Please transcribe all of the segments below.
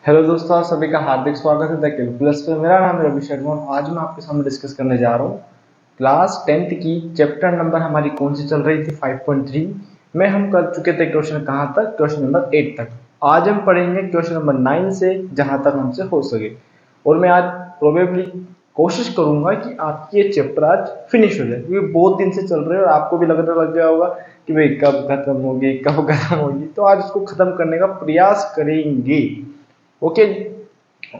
Hello दोस्तों, आप सभी का हार्दिक स्वागत है द कैलकुलस पे। मेरा नाम है रवि शर्मा और आज मैं आपके सामने डिस्कस करने जा रहा हूँ क्लास 10th की चैप्टर नंबर हमारी कौन सी चल रही थी 5.3 में। हम कर चुके थे क्वेश्चन कहाँ तक, क्वेश्चन नंबर 8 तक। आज हम पढ़ेंगे क्वेश्चन नंबर 9 से जहाँ तक हमसे हो सके। और मैं आज प्रोबेबली कोशिश करूंगा कि आपकी ये चैप्टर आज फिनिश हो जाए, क्योंकि बहुत दिन से चल रहे हैं और आपको भी लगने लग गया होगा कि भाई कब खत्म होगी कब खत्म होगी। तो आज इसको खत्म करने का प्रयास करेंगे। ओके।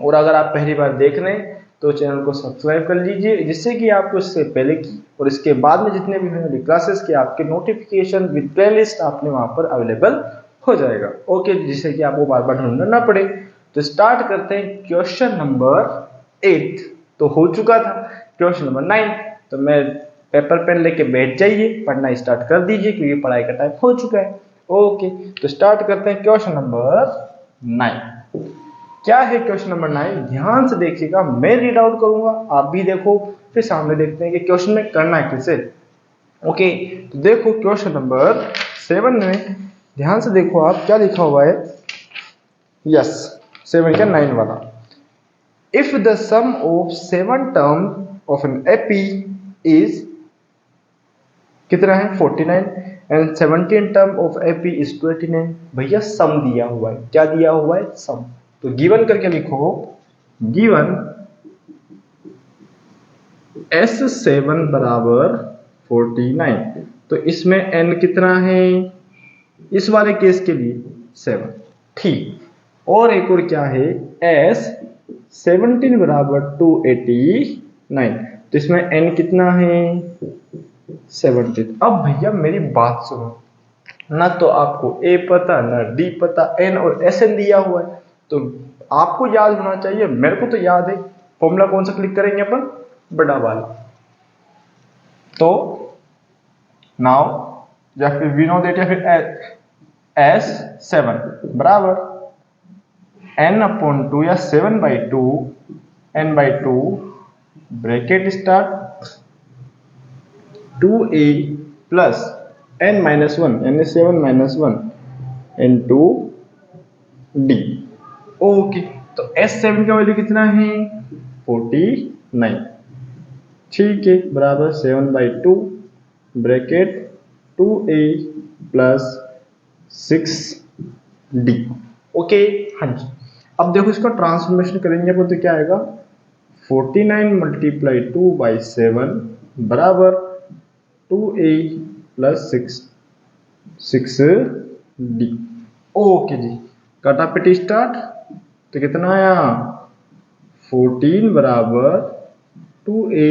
और अगर आप पहली बार देख रहे हैं तो चैनल को सब्सक्राइब कर लीजिए, जिससे कि आपको इससे पहले की और इसके बाद में जितने भी होने वाली क्लासेस के आपके नोटिफिकेशन विद प्लेलिस्ट आपने वहां पर अवेलेबल हो जाएगा। ओके, जिससे कि आपको बार बार ढूंढना ना पड़े। तो स्टार्ट करते हैं क्वेश्चन नंबर 8। तो हो चुका था क्वेश्चन नंबर 9। तो मैं पेपर पेन लेके बैठ जाइए, पढ़ना स्टार्ट कर दीजिए, क्योंकि पढ़ाई का टाइम हो चुका है। ओके, तो स्टार्ट करते हैं क्वेश्चन नंबर 9। क्या है क्वेश्चन नंबर 9? ध्यान से देखिएगा, मैं रीड आउट करूंगा, आप भी देखो, फिर सामने देखते हैं कि क्वेश्चन में करना है कैसे। ओके, तो देखो क्वेश्चन नंबर 7 में ध्यान से देखो आप क्या लिखा हुआ है। यस, 7 का 9 वाला। If the sum of 7 term of an AP is कितना है 49 and 17 term of AP is 29। भैया सम दिया हुआ है, क्या दिया हुआ है? सम। तो गिवन करके लिखो, गिवन S7 बराबर 49। तो इसमें n कितना है इस वाले केस के लिए? 7। ठीक। और एक और क्या है, S17 बराबर 289। तो इसमें n कितना है? 17। अब भैया मेरी बात सुनो, ना तो आपको ए पता ना डी पता, एन और एस एन दिया हुआ है। तो आपको याद होना चाहिए, मेरे को तो याद है। फॉर्मूला कौन सा क्लिक करेंगे अपन? बड़ा वाला। तो नाउ या फिर वी नो दैट, या फिर S7 बराबर n अपॉन 2 या 7/2 n/2 bracket start 2a plus n-1 n7-1 into d। Okay, तो S7 का वैल्यू कितना है? 49। ठीक है, बराबर 7/2 bracket 2a plus 6d। Okay, हाँ जी। अब देखो इसका ट्रांसफॉर्मेशन करेंगे अपन तो क्या आएगा? 49 मल्टीप्लाई 2/7 बराबर 2a प्लस 6d। ओके जी, कटापिटी स्टार्ट। तो कितना आया? 14 बराबर 2a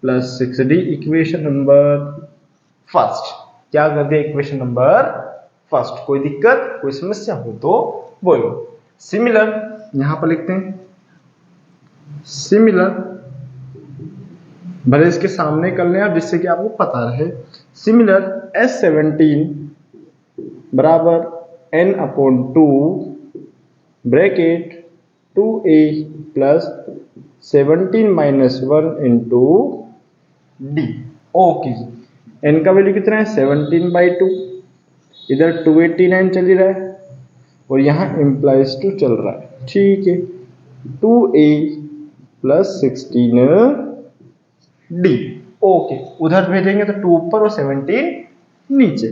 plus 6d। Equation number first. क्या कर दिया? Equation number first. कोई दिक्कत कोई समस्या हो तो बोलो। सिमिलर यहां पर लिखते हैं, सिमिलर भले इसके सामने कर लें आप, जिससे कि आपको पता रहे। सिमिलर S17 बराबर n upon 2 bracket 2a plus 17-1 into d। Okay जी, n का वैल्यू कितना है? 17/2। इधर 289 चल रहा है और यहाँ इम्प्लाइज 2 चल रहा है। ठीक है, 2a प्लस 16d। ओके, उधर भेजेंगे तो 2 ऊपर और 17 नीचे।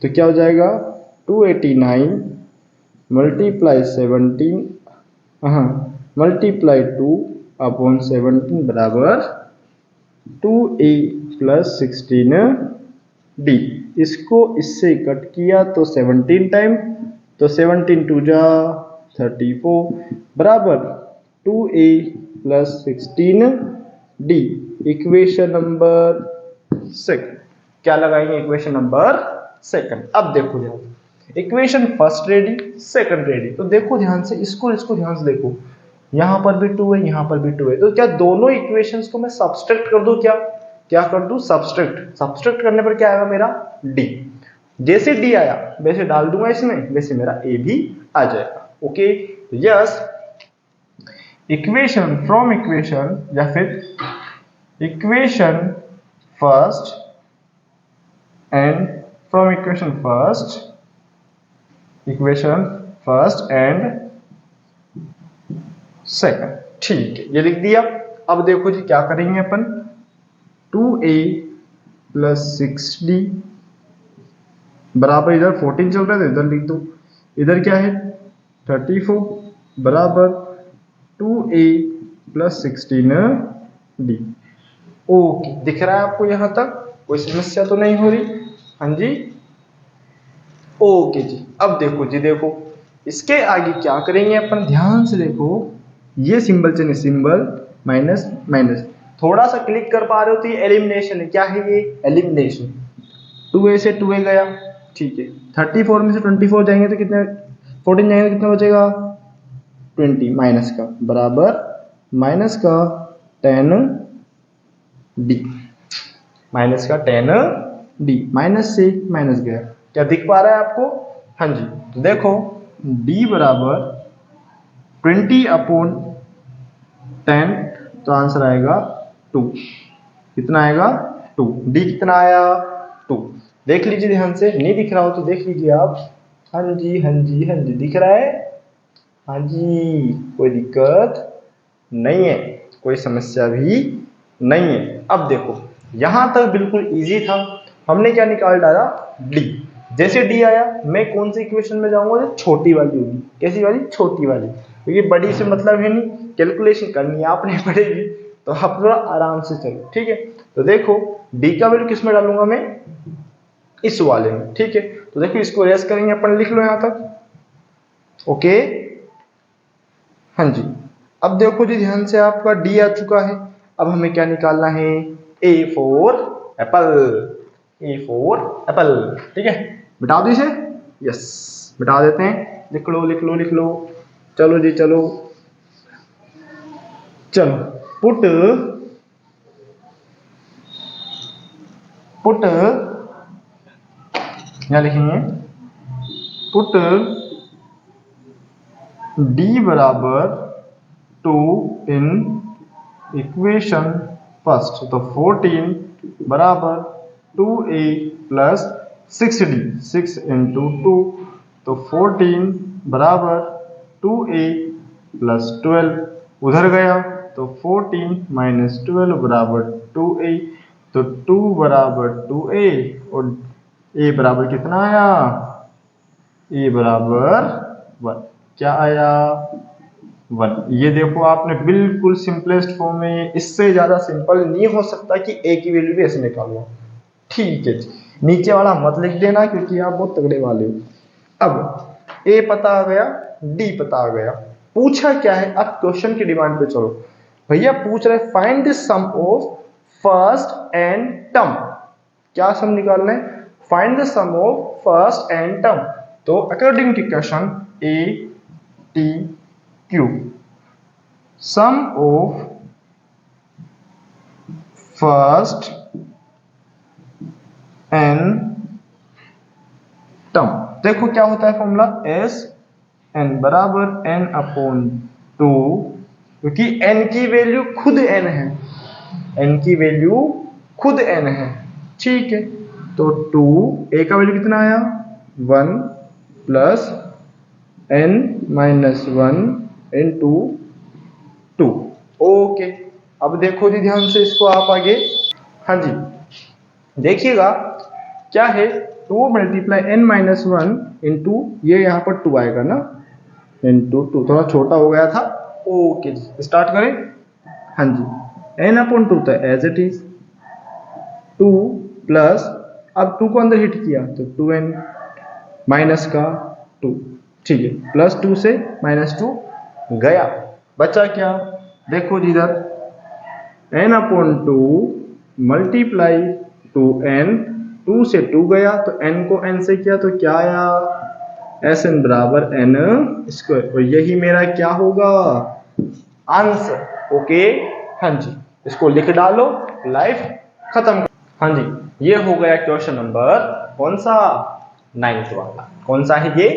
तो क्या हो जाएगा? 289 मल्टीप्लाई 17, हाँ, मल्टीप्लाई 2 अपॉन 17 बराबर 2a प्लस 16d। इसको इससे कट किया तो 17 टाइम, तो 17 2 जा 34 बराबर 2a plus 16d। Equation number second. क्या लगाएंगे? Equation number second. अब देखो ध्यान, equation first ready, second ready. तो देखो ध्यान से, इसको ध्यान से देखो, यहां पर भी 2 है, यहां पर भी 2 है। तो क्या दोनों इक्वेशंस को मैं सब्सट्रैक्ट कर दूं? क्या कर दूं? सब्सट्रैक्ट। सब्सट्रैक्ट करने पर क्या आएगा मेरा? d। जैसे d आया वैसे डाल दूंगा इसमें, वैसे मेरा a भी आ जाएगा। Okay, yes, equation from equation या फिर equation first and from equation first and second. ठीक है, ये लिख दिया। अब देखो जी क्या करेंगे अपन, 2a प्लस 6d बराबर, इधर 14 चल रहा है तो इधर लिख दो, इधर क्या है 34 बराबर 2a प्लस 16d। ओके, दिख रहा है आपको यहां तक, कोई समस्या तो नहीं हो रही? हाँ जी, ओके जी। अब देखो जी, देखो इसके आगे क्या करेंगे अपन, ध्यान से देखो, ये सिंबल चलिए, सिंबल माइनस माइनस, थोड़ा सा क्लिक कर पा रहे हो तो ये एलिमिनेशन है। क्या है ये? एलिमिनेशन। 2a से 2a गया, ठीक है। 34 में से 24 जाएंगे तो कितने, 14 जाएंगे तो कितना बचेगा 20, माइनस का बराबर माइनस का 10d, माइनस का 10d, माइनस से माइनस गया, क्या दिख पा रहा है आपको? हाँ जी, तो देखो d बराबर 20/10, तो आंसर आएगा 2। कितना आएगा? 2। d कितना आया? 2। देख लीजिए ध्यान से, नहीं दिख रहा हो तो देख लीजिए आप। हाँ जी, हाँ जी, हाँ जी, दिख रहा है? हाँ जी, कोई दिक्कत नहीं है, कोई समस्या भी नहीं है। अब देखो यहां तक बिल्कुल इजी था, हमने क्या निकाल डाला? d। जैसे d आया मैं कौन सी इक्वेशन में जाऊंगा? जो छोटी वाली होगी। कैसी वाली? छोटी वाली, क्योंकि बड़ी से मतलब है नहीं, कैलकुलेशन करनी है आपने पड़ेगी, तो आप थोड़ा आराम से चलो, ठीक है। तो देखो d का वैल्यू किस में डालूंगा मैं? इस वाले में, ठीक है। तो देखो इसको रेस करेंगे अपन, लिख लो यहां तक, ओके। हाँ जी, अब देखो जी ध्यान से, आपका d आ चुका है। अब हमें क्या निकालना है? A for Apple, A for Apple, ठीक है। बिठा दो इसे, यस बिठा देते हैं, लिख लो लिख लो लिख लो, चलो जी चलो चलो। पुट क्या लिखेंगे? पुट d बराबर 2 इन इक्वेशन फर्स्ट, तो 14 बराबर 2a प्लस 6d, 6 इंटू 2, तो 14 बराबर 2a प्लस 12, उधर गया तो 14 माइनस 12 बराबर 2a, तो 2 बराबर 2a, और a बराबर कितना आया? a बराबर 1। क्या आया? 1। ये देखो आपने बिल्कुल सिंपलेस्ट फॉर्म में, इससे ज्यादा सिंपल नहीं हो सकता कि a की वैल्यू भी ऐसे निकालो, ठीक है जी। नीचे वाला मत लिख देना क्योंकि आप बहुत तगड़े वाले हो। अब a पता आ गया, d पता आ गया, पूछा क्या है? अब क्वेश्चन की डिमांड पे चलो। भैया पूछ रहे find the sum of first and term, क्या सम निकालना है? Find the sum of first and term. तो according to question a t q, sum of first and term, देखो क्या होता है फॉर्मूला, एस एन बराबर n अपॉन 2, क्योंकि n की वैल्यू खुद n है, n की वैल्यू खुद n है, ठीक है। तो 2, a का वैल्यू कितना आया? 1 plus n minus 1 into 2, okay. अब देखो जी ध्यान से इसको आप आगे, हाँ जी देखिएगा क्या है, 2 मल्टीप्लाई n माइनस 1 इंटू, ये यहाँ पर 2 आएगा ना, इंटू 2, थोड़ा छोटा हो गया था, ओके जी स्टार्ट करें। हाँ जी, n अपॉन 2 था एज इट इज, 2 प्लस, अब 2 को अंदर हिट किया तो 2n माइनस का 2, ठीक है, प्लस 2 से माइनस 2 गया, बचा क्या? देखो जी इधर n अपॉन 2 मल्टीप्लाई 2n, 2 से 2 गया तो n को n से किया तो क्या आया? Sn बराबर n स्क्वायर, और यही मेरा क्या होगा? Answer, okay. हाँ जी, इसको लिख डालो, लाइफ खत्म। हाँ जी, ये हो गया क्वेश्चन नंबर कौन सा? 9th वाला। कौन सा है ये?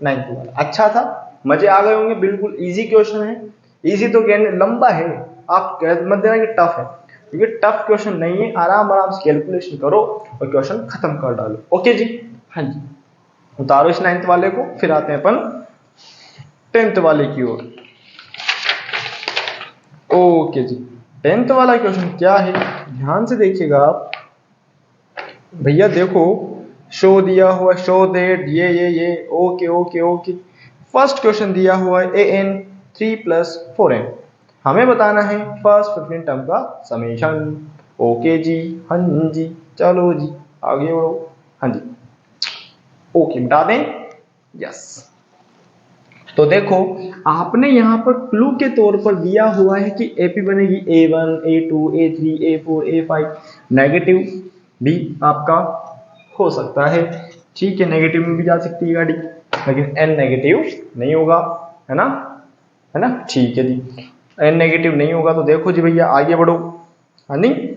9th वाला। अच्छा था, मजे आ गए होंगे, बिल्कुल इजी क्वेश्चन है। इजी तो कहने लंबा है, आप मत देना कि टफ है, क्योंकि टफ क्वेश्चन नहीं है, आराम आराम से कैलकुलेशन करो और क्वेश्चन खत्म कर डालो, ओके जी। हाँ जी, उतारो इस 9th वाले को, फिर आते हैं अपन 10th वाले की ओर। ओके जी, 10th वाला क्वेश्चन क्या है ध्यान से देखिएगा आप भैया। देखो शो दिया हुआ, शो दैट, ये okay okay okay. First question दिया हुआ है an 3 + 4n, हमें बताना है फर्स्ट 15 टर्म का समेशन। ओके जी, हाँ जी, चलो जी आगे बढ़ो। हाँ जी, ओके बता दें, यस। तो देखो आपने यहाँ पर क्लू के तौर पर दिया हुआ है कि एपी बनेगी a1 a2 a3 a4 a5, negative भी आपका हो सकता है, ठीक है, नेगेटिव में भी जा सकती है गाड़ी, लेकिन n नेगेटिव नहीं होगा, है ना, है ना, ठीक है जी, n नेगेटिव नहीं होगा। तो देखो जी भैया आगे बढ़ो, हाँ नहीं,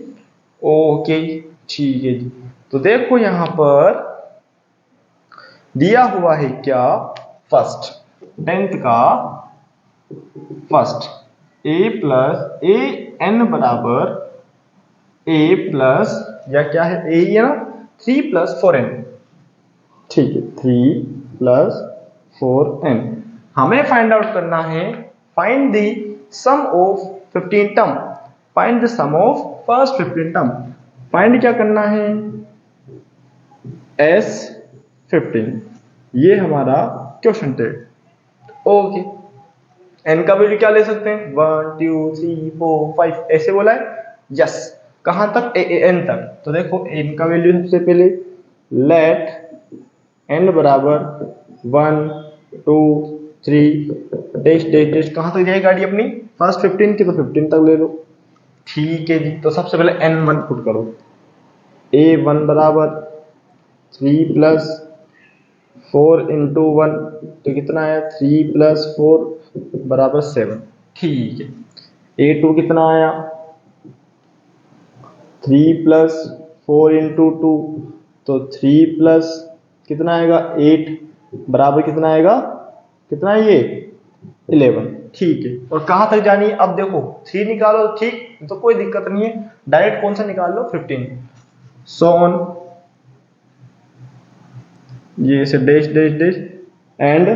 ओके ठीक है जी। तो देखो यहाँ पर दिया हुआ है क्या, फर्स्ट 10th का फर्स्ट a + an बराबर a प्लस, या क्या है a ही है ना, 3 + 4n, ठीक है, 3 + 4n। हमें फाइंड आउट करना है, find the sum of 15 term, find the sum of first 15 term. Find क्या करना है, S15, ये हमारा क्वेश्चन थे। ओके, n का वैल्यू क्या ले सकते हैं, 1 2 3 4 5 ऐसे बोला है, यस। कहां तक, n तक। तो देखो n का वैल्यू सबसे पहले लेट n बराबर 1 2 3 डैश डैश डैश, कहां तक जाएगी गाड़ी अपनी, फर्स्ट 15 की, तो 15 तक ले लो, ठीक है जी। तो सबसे पहले n1 पुट करो, a1 बराबर 3 + 4 × 1, तो कितना आया, 3 + 4 बराबर 7, ठीक है। a2 कितना आया, 3 + 4 × 2, तो 3 + कितना आएगा 8 बराबर कितना आएगा, कितना है ये 11, ठीक है। और कहां तक जानी है, अब देखो 3 निकालो, ठीक, तो कोई दिक्कत नहीं है, डायरेक्ट कौन सा निकाल लो, 15, सो ऑन, ये से dash dash dash, and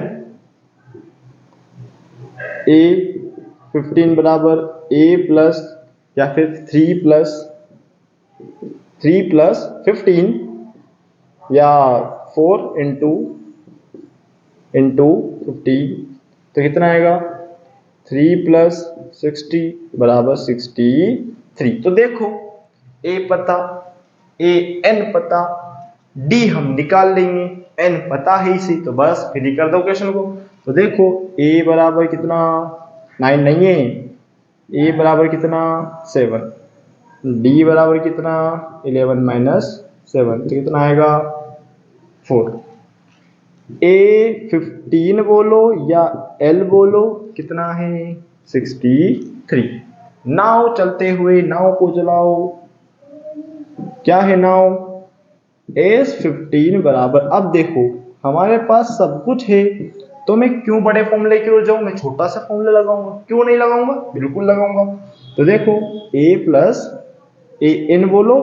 a15 बराबर a प्लस, या फिर 3 + 15, या 4 × 15, तो कितना आएगा, 3 + 60 बराबर 63। तो देखो a पता, n पता, d हम निकाल लेंगे, n पता है इसी, तो बस फिर ही कर दो क्वेश्चन को। तो देखो a बराबर कितना, 9 नहीं है, a बराबर कितना 7, d बराबर कितना 11 - 7, तो कितना आएगा 4। a15 बोलो या l बोलो, कितना है 63। नाव चलते हुए नाव को चलाओ, क्या है नाव, S15 बराबर, अब देखो हमारे पास सब कुछ है, तो मैं क्यों बड़े फॉर्मूले की ओर जाऊं, मैं छोटा सा फॉर्मूला लगाऊंगा, क्यों नहीं लगाऊंगा, बिल्कुल लगाऊंगा। तो देखो a + an बोलो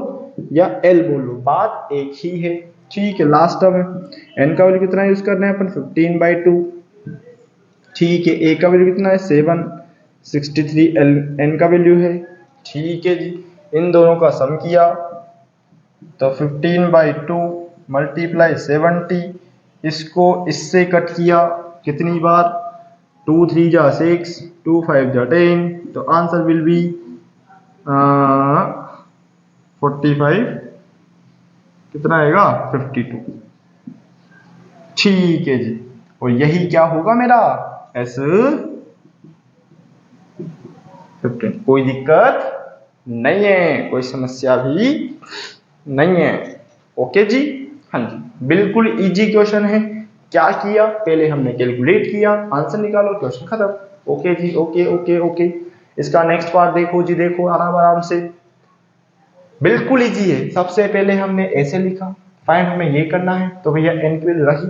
या l बोलो, बात एक ही है, ठीक है। लास्ट टर्म है, n का वैल्यू कितना यूज करना है अपन, 15/2, ठीक है। a का वैल्यू कितना है 7, 63 n का वैल्यू है, ठीक है जी। इन दोनों का सम किया तो 15/2 × 70, इसको इससे कट किया कितनी बार, 2 3 जा 6, 2 5 जा 10, तो आंसर विल बी 45, कितना आएगा 52, ठीक है जी। और यही क्या होगा मेरा S15, कोई दिक्कत नहीं है, कोई समस्या भी नहीं है, ओके जी, हाँ जी, बिल्कुल इजी क्वेश्चन है। क्या किया, पहले हमने कैलकुलेट किया, आंसर निकालो, क्वेश्चन खत्म, ओके जी, ओके ओके ओके। इसका नेक्स्ट पार्ट देखो जी, देखो आराम आराम से, बिल्कुल इजी है। सबसे पहले हमने ऐसे लिखा, फाइंड हमें ये करना है, तो भैया n की वैल्यू रखी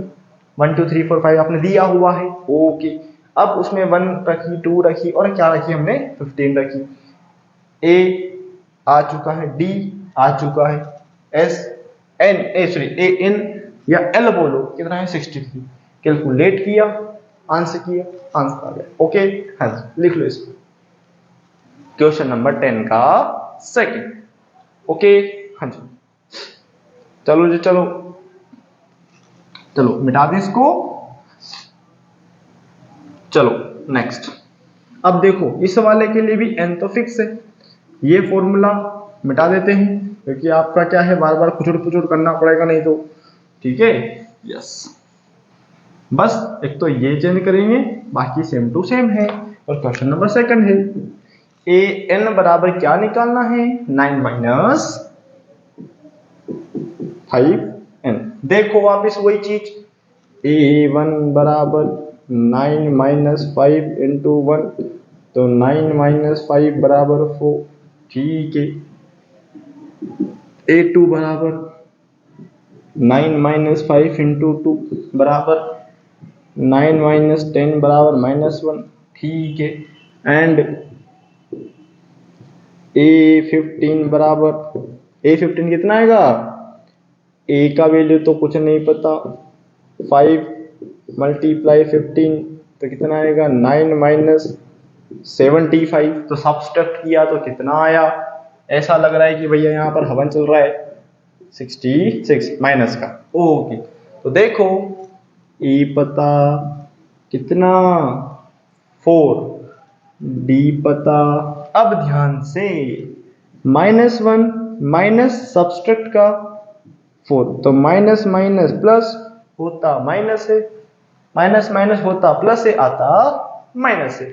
1 2 3 4 5 आपने दिया हुआ है, ओके। अब उसमें 1 रखी, 2 रखी, और क्या रखी हमने 15 रखी, a आ चुका है, d आ चुका है, an या l बोलो, कितना है 63, कैलकुलेट किया, आंसर किया, आंसर आ गया, ओके। हाँ जी, लिख लो इसको। क्वेश्चन नंबर 10 का सेकंड। ओके, हाँ जी, चलो जी, चलो चलो मिटा दें इसको। चलो नेक्स्ट। अब देखो इस वाले के लिए भी n तो फिक्स है, ये फॉर्मूला मिटा देते हैं क्योंकि आपका क्या है, बार बार खुचुड़ पुचुड़ करना पड़ेगा नहीं तो। ठीक है, यस, बस एक तो ये चेंज करेंगे, बाकी सेम टू सेम है। और क्वेश्चन नंबर सेकंड है, ए एन बराबर क्या निकालना है, 9 माइनस 5n। देखो वापिस वही चीज, a1 बराबर 9 माइनस 5 इंटू 1, तो 9 माइनस 5 बराबर 4। ठीक है, a2 बराबर 9 माइनस 5 इंटू 2 बराबर 9 माइनस 10 बराबर -1। ठीक है, एंड a15 बराबर, a15 कितना आएगा, a का वैल्यू तो कुछ नहीं पता, 5 मल्टीप्लाई 15 तो कितना आएगा, 9 माइनस 75। तो सब्सट्रैक्ट किया तो कितना आया, ऐसा लग रहा है कि भैया यहाँ पर हवन चल रहा है, 66 माइनस का। ओके, तो देखो ए पता कितना, 4, डी पता। अब ध्यान से, -1 माइनस सब्सट्रैक्ट का 4, तो माइनस माइनस प्लस होता माइनस है, माइनस माइनस होता प्लस है, आता माइनस है।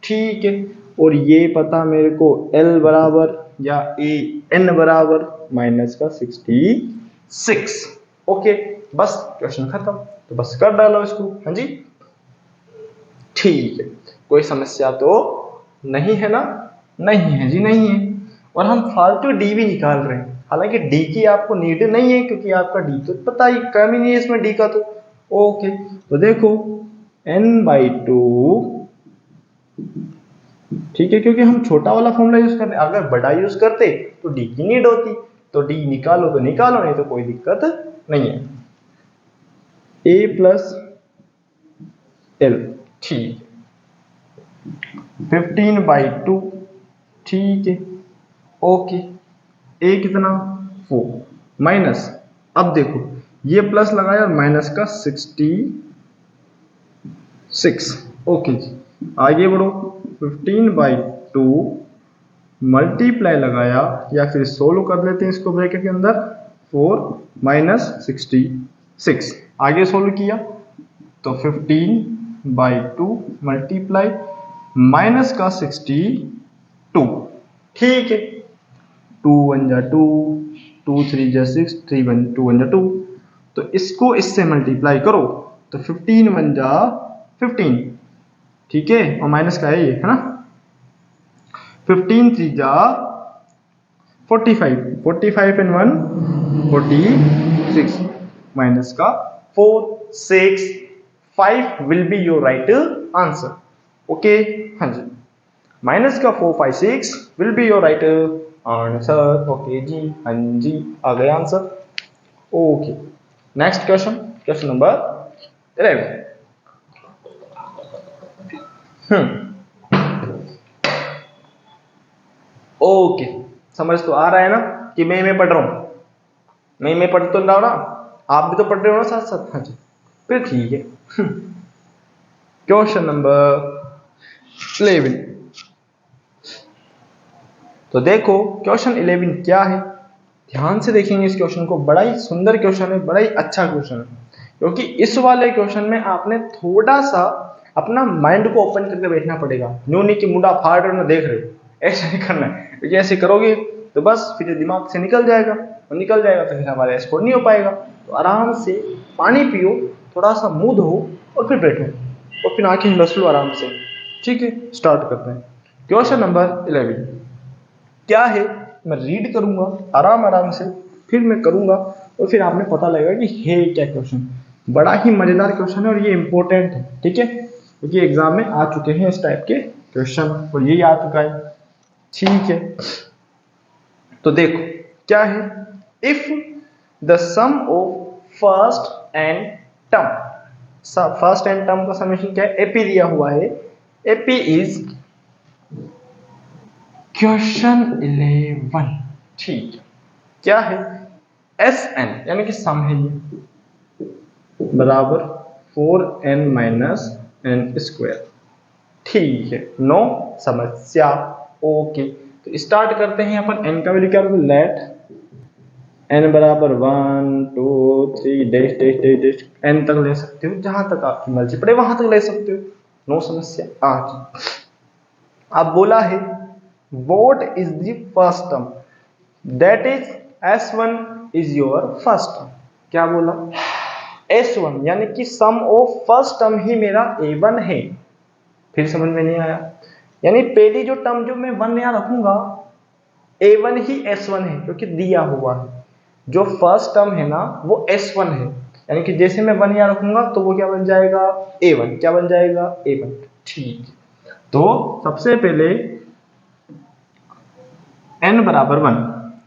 ठीक है, और ये पता मेरे को L बराबर या ए एन बराबर माइनस का 66। ओके, बस क्वेश्चन खत्म, तो बस कर डालो इसको। हाँ जी, ठीक है, कोई समस्या तो नहीं है ना, नहीं है जी, नहीं है। और हम फालतू डी भी निकाल रहे हैं, हालांकि डी की आपको नीड नहीं है क्योंकि आपका डी तो पता ही, कम ही नहीं है इसमें डी का तो। ओके, तो देखो n/2, ठीक है, क्योंकि हम छोटा वाला फॉर्मूला यूज कर रहे हैं, अगर बड़ा यूज करते तो डी की नीड होती, तो डी निकालो तो निकालो, नहीं तो कोई दिक्कत नहीं है। a प्लस एल, ठीक, 15/2, ठीक है, ओके, ए कितना, 4 माइनस, अब देखो ये प्लस लगाया और माइनस का 66। ओके जी, आगे बढ़ो, 15/2 मल्टीप्लाई लगाया, या फिर सोल्व कर लेते हैं इसको ब्रैकेट के अंदर, 4 माइनस 66, आगे सोल्व किया तो 15/2 मल्टीप्लाई माइनस का 62। ठीक है, 2 1 जा 2, 2 3 जा 6, 3 1 2 1 जा 2, तो इसको इससे मल्टीप्लाई करो तो 15 1 जा 15। ठीक है, और माइनस का है ये, है ना, 15 3 जा 45, 45 and 1 46, माइनस का 4 6 5 will be your right answer. Okay, हाँ जी, माइनस का 4 5 6 will be your right answer. Okay जी, हाँ जी, आ गया answer. Okay, next question, question number 11। Okay, समझ तो आ रहा है ना कि मैं पढ़ रहा हूं, मैं पढ़ तो रहा हूं ना, आप भी तो पढ़ रहे हो ना साथ साथ। हाँ जी, फिर ठीक है। क्वेश्चन नंबर 11, तो देखो क्वेश्चन 11 क्या है, ध्यान से देखेंगे इस क्वेश्चन को, बड़ा ही सुंदर क्वेश्चन है, बड़ा ही अच्छा क्वेश्चन है, क्योंकि इस वाले क्वेश्चन में आपने थोड़ा सा अपना माइंड को ओपन करके बैठना पड़ेगा, न्यू नहीं कि मुंडा फाड़ रहे हो ना देख रहे हो, ऐसा नहीं करना है, क्योंकि ऐसे करोगे तो बस फिर दिमाग से निकल जाएगा, और निकल जाएगा तो फिर हमारा स्कोर नहीं हो पाएगा। तो आराम से पानी पियो, थोड़ा सा मुंह धो और फिर बैठो, और फिर आंखें मस लो आराम से। ठीक है, स्टार्ट करते हैं। क्वेश्चन नंबर 11 क्या है, मैं रीड करूंगा आराम आराम से, फिर मैं करूंगा और फिर आपने पता लगेगा कि है क्या क्वेश्चन। बड़ा ही मजेदार क्वेश्चन है और ये इंपॉर्टेंट है, ठीक है, क्योंकि एग्जाम में आ चुके हैं इस टाइप के क्वेश्चन, और यही आ चुका है। ठीक है, तो देखो क्या है, if the sum of first and term, first and term का समेशन क्या है, एपी दिया हुआ है, एपी इज क्वेश्चन 11, ठीक है, क्या है, Sn यानी कि सम है ये, बराबर 4n माइनस n स्क्वायर, ठीक है, नो समस्या, ओके। तो स्टार्ट करते हैं अपन, n का वैल्यू क्या होगा, लेट n बराबर 1 2 3 dash dash dash dash n तक ले सकते हो, जहां तक आपकी मर्जी पड़े वहां तक ले सकते हो, नो समस्या। आज अब बोला है what is the first term, that is S1 is your first term, क्या बोला, S1 यानी कि सम ऑफ फर्स्ट टर्म ही मेरा A1 है, फिर समझ में नहीं आया, यानी पहली जो टर्म जो मैं 1 यहां रखूंगा A1 ही S1 है, क्योंकि दिया हुआ है, जो फर्स्ट टर्म है ना वो S1 है, यानी कि जैसे मैं 1 यहां रखूंगा तो वो क्या बन जाएगा, A1, क्या बन जाएगा, A1, ठीक। तो सबसे पहले n बराबर 1,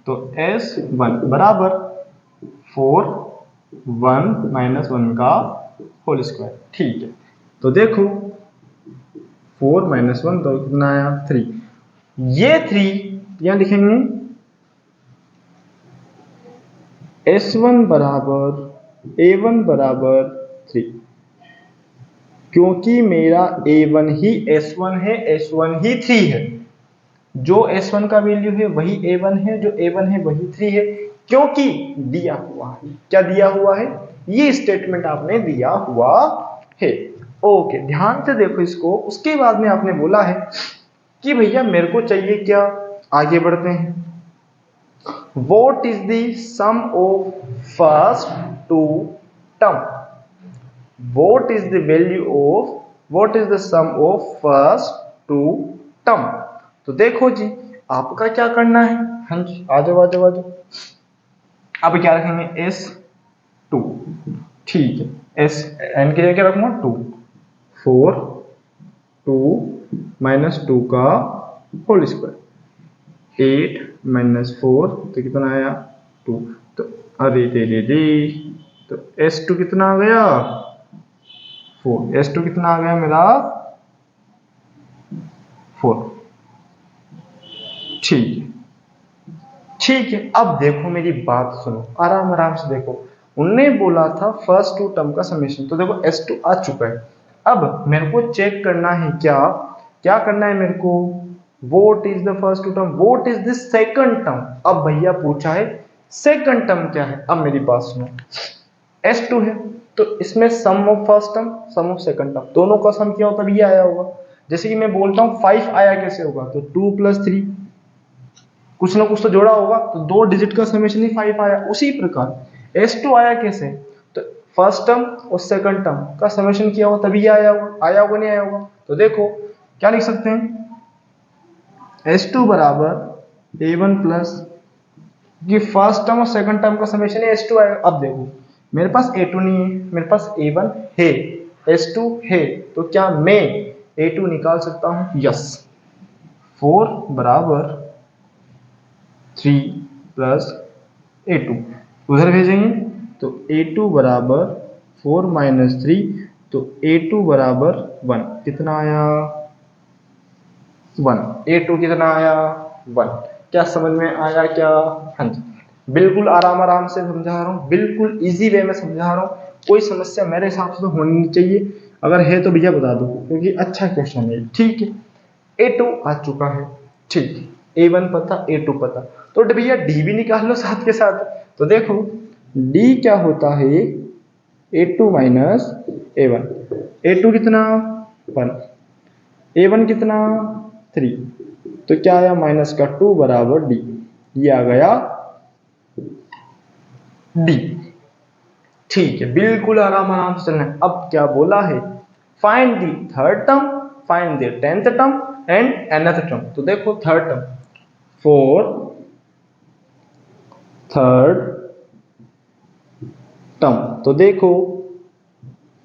तो S1 बराबर 4 1 माइनस 1 का होल स्क्वायर, ठीक है। तो देखो 4 माइनस 1 तो कितना आया, 3, ये 3 यहां लिखेंगे, S1 बराबर A1 बराबर 3, क्योंकि मेरा A1 ही S1 है, S1 ही 3 है, जो S1 का वैल्यू है वही A1 है, जो A1 है वही 3 है, क्योंकि दिया हुआ है, क्या दिया हुआ है, ये स्टेटमेंट आपने दिया हुआ है, ओके। ध्यान से देखो इसको, उसके बाद में आपने बोला है कि भैया मेरे को चाहिए क्या, आगे बढ़ते हैं, what is the sum of first two term, what is the value of, what is the sum of first two term. तो देखो जी आपका क्या करना है, हाँ जी आ जाओ आ जाओ आ जाओ, अब क्या रखेंगे, S2, ठीक है, S n की जगह क्या रखूंगा 2, 4 2 माइनस 2 का होल स्क्वायर, 8 माइनस 4 तो कितना आया 2, तो अरे रे रे रे, तो S2 कितना आ गया 4, S2 कितना आ गया मेरा 4, ठीक है, ठीक है। अब देखो मेरी बात सुनो, आराम आराम से देखो, उनने बोला था फर्स्ट टू टर्म का समेशन, तो देखो S2 आ चुका है, अब मेरे को चेक करना है क्या, क्या करना है मेरे को, what is the first two term, what is the second term, अब भैया पूछा है सेकंड टर्म क्या है, अब मेरी बात सुनो, S2 है तो इसमें sum of first term sum of second term दोनों का सम किया हो तब ये आया होगा, जैसे कि मैं बोलता हूँ 5 आया कैसे होगा, तो 2 + 3 कुछ ना कुछ तो जोड़ा होगा, तो 2 डिजिट का समेशन ही 5 आया, उसी प्रकार S2 आया कैसे, तो फर्स्ट टर्म और सेकंड टर्म का समेशन किया हो तभी आया होगा, आया होगा नहीं आया होगा, तो देखो क्या लिख सकते हैं, S2 बराबर A1 प्लस ये फर्स्ट टर्म और सेकंड टर्म का समेशन है S2 आएगा। अब देखो मेरे पास A2 नहीं है, मेरे पास A1 है, S2 है, तो क्या मैं A2 निकाल सकता हूं, यस, 4 बराबर 3 प्लस A2 उधर भेजेंगे, तो A2 बराबर 4 माइनस 3, तो A2 बराबर 1, कितना आया 1, A2 कितना आया 1, क्या समझ में आया क्या, हाँ जी, बिल्कुल आराम आराम से समझा रहा हूँ, बिल्कुल इजी वे में समझा रहा हूँ, कोई समस्या मेरे हिसाब से तो होनी नहीं चाहिए, अगर है तो भैया बता दो, क्योंकि अच्छा क्वेश्चन है, ठीक है। A2 आ चुका है, ठीक है, A1 पता A2 पता, तो भैया D भी निकाल लो साथ के साथ, तो देखो D क्या होता है, A2 माइनस A1, A2 कितना 1, A1 कितना 3, तो क्या आया माइनस का 2 बराबर D, ये आ गया D, ठीक है, बिल्कुल आराम आराम से चलना है। अब क्या बोला है, find the third term, find the 10th term and another term, तो देखो थर्ड टर्म 4 थर्ड टर्म, तो देखो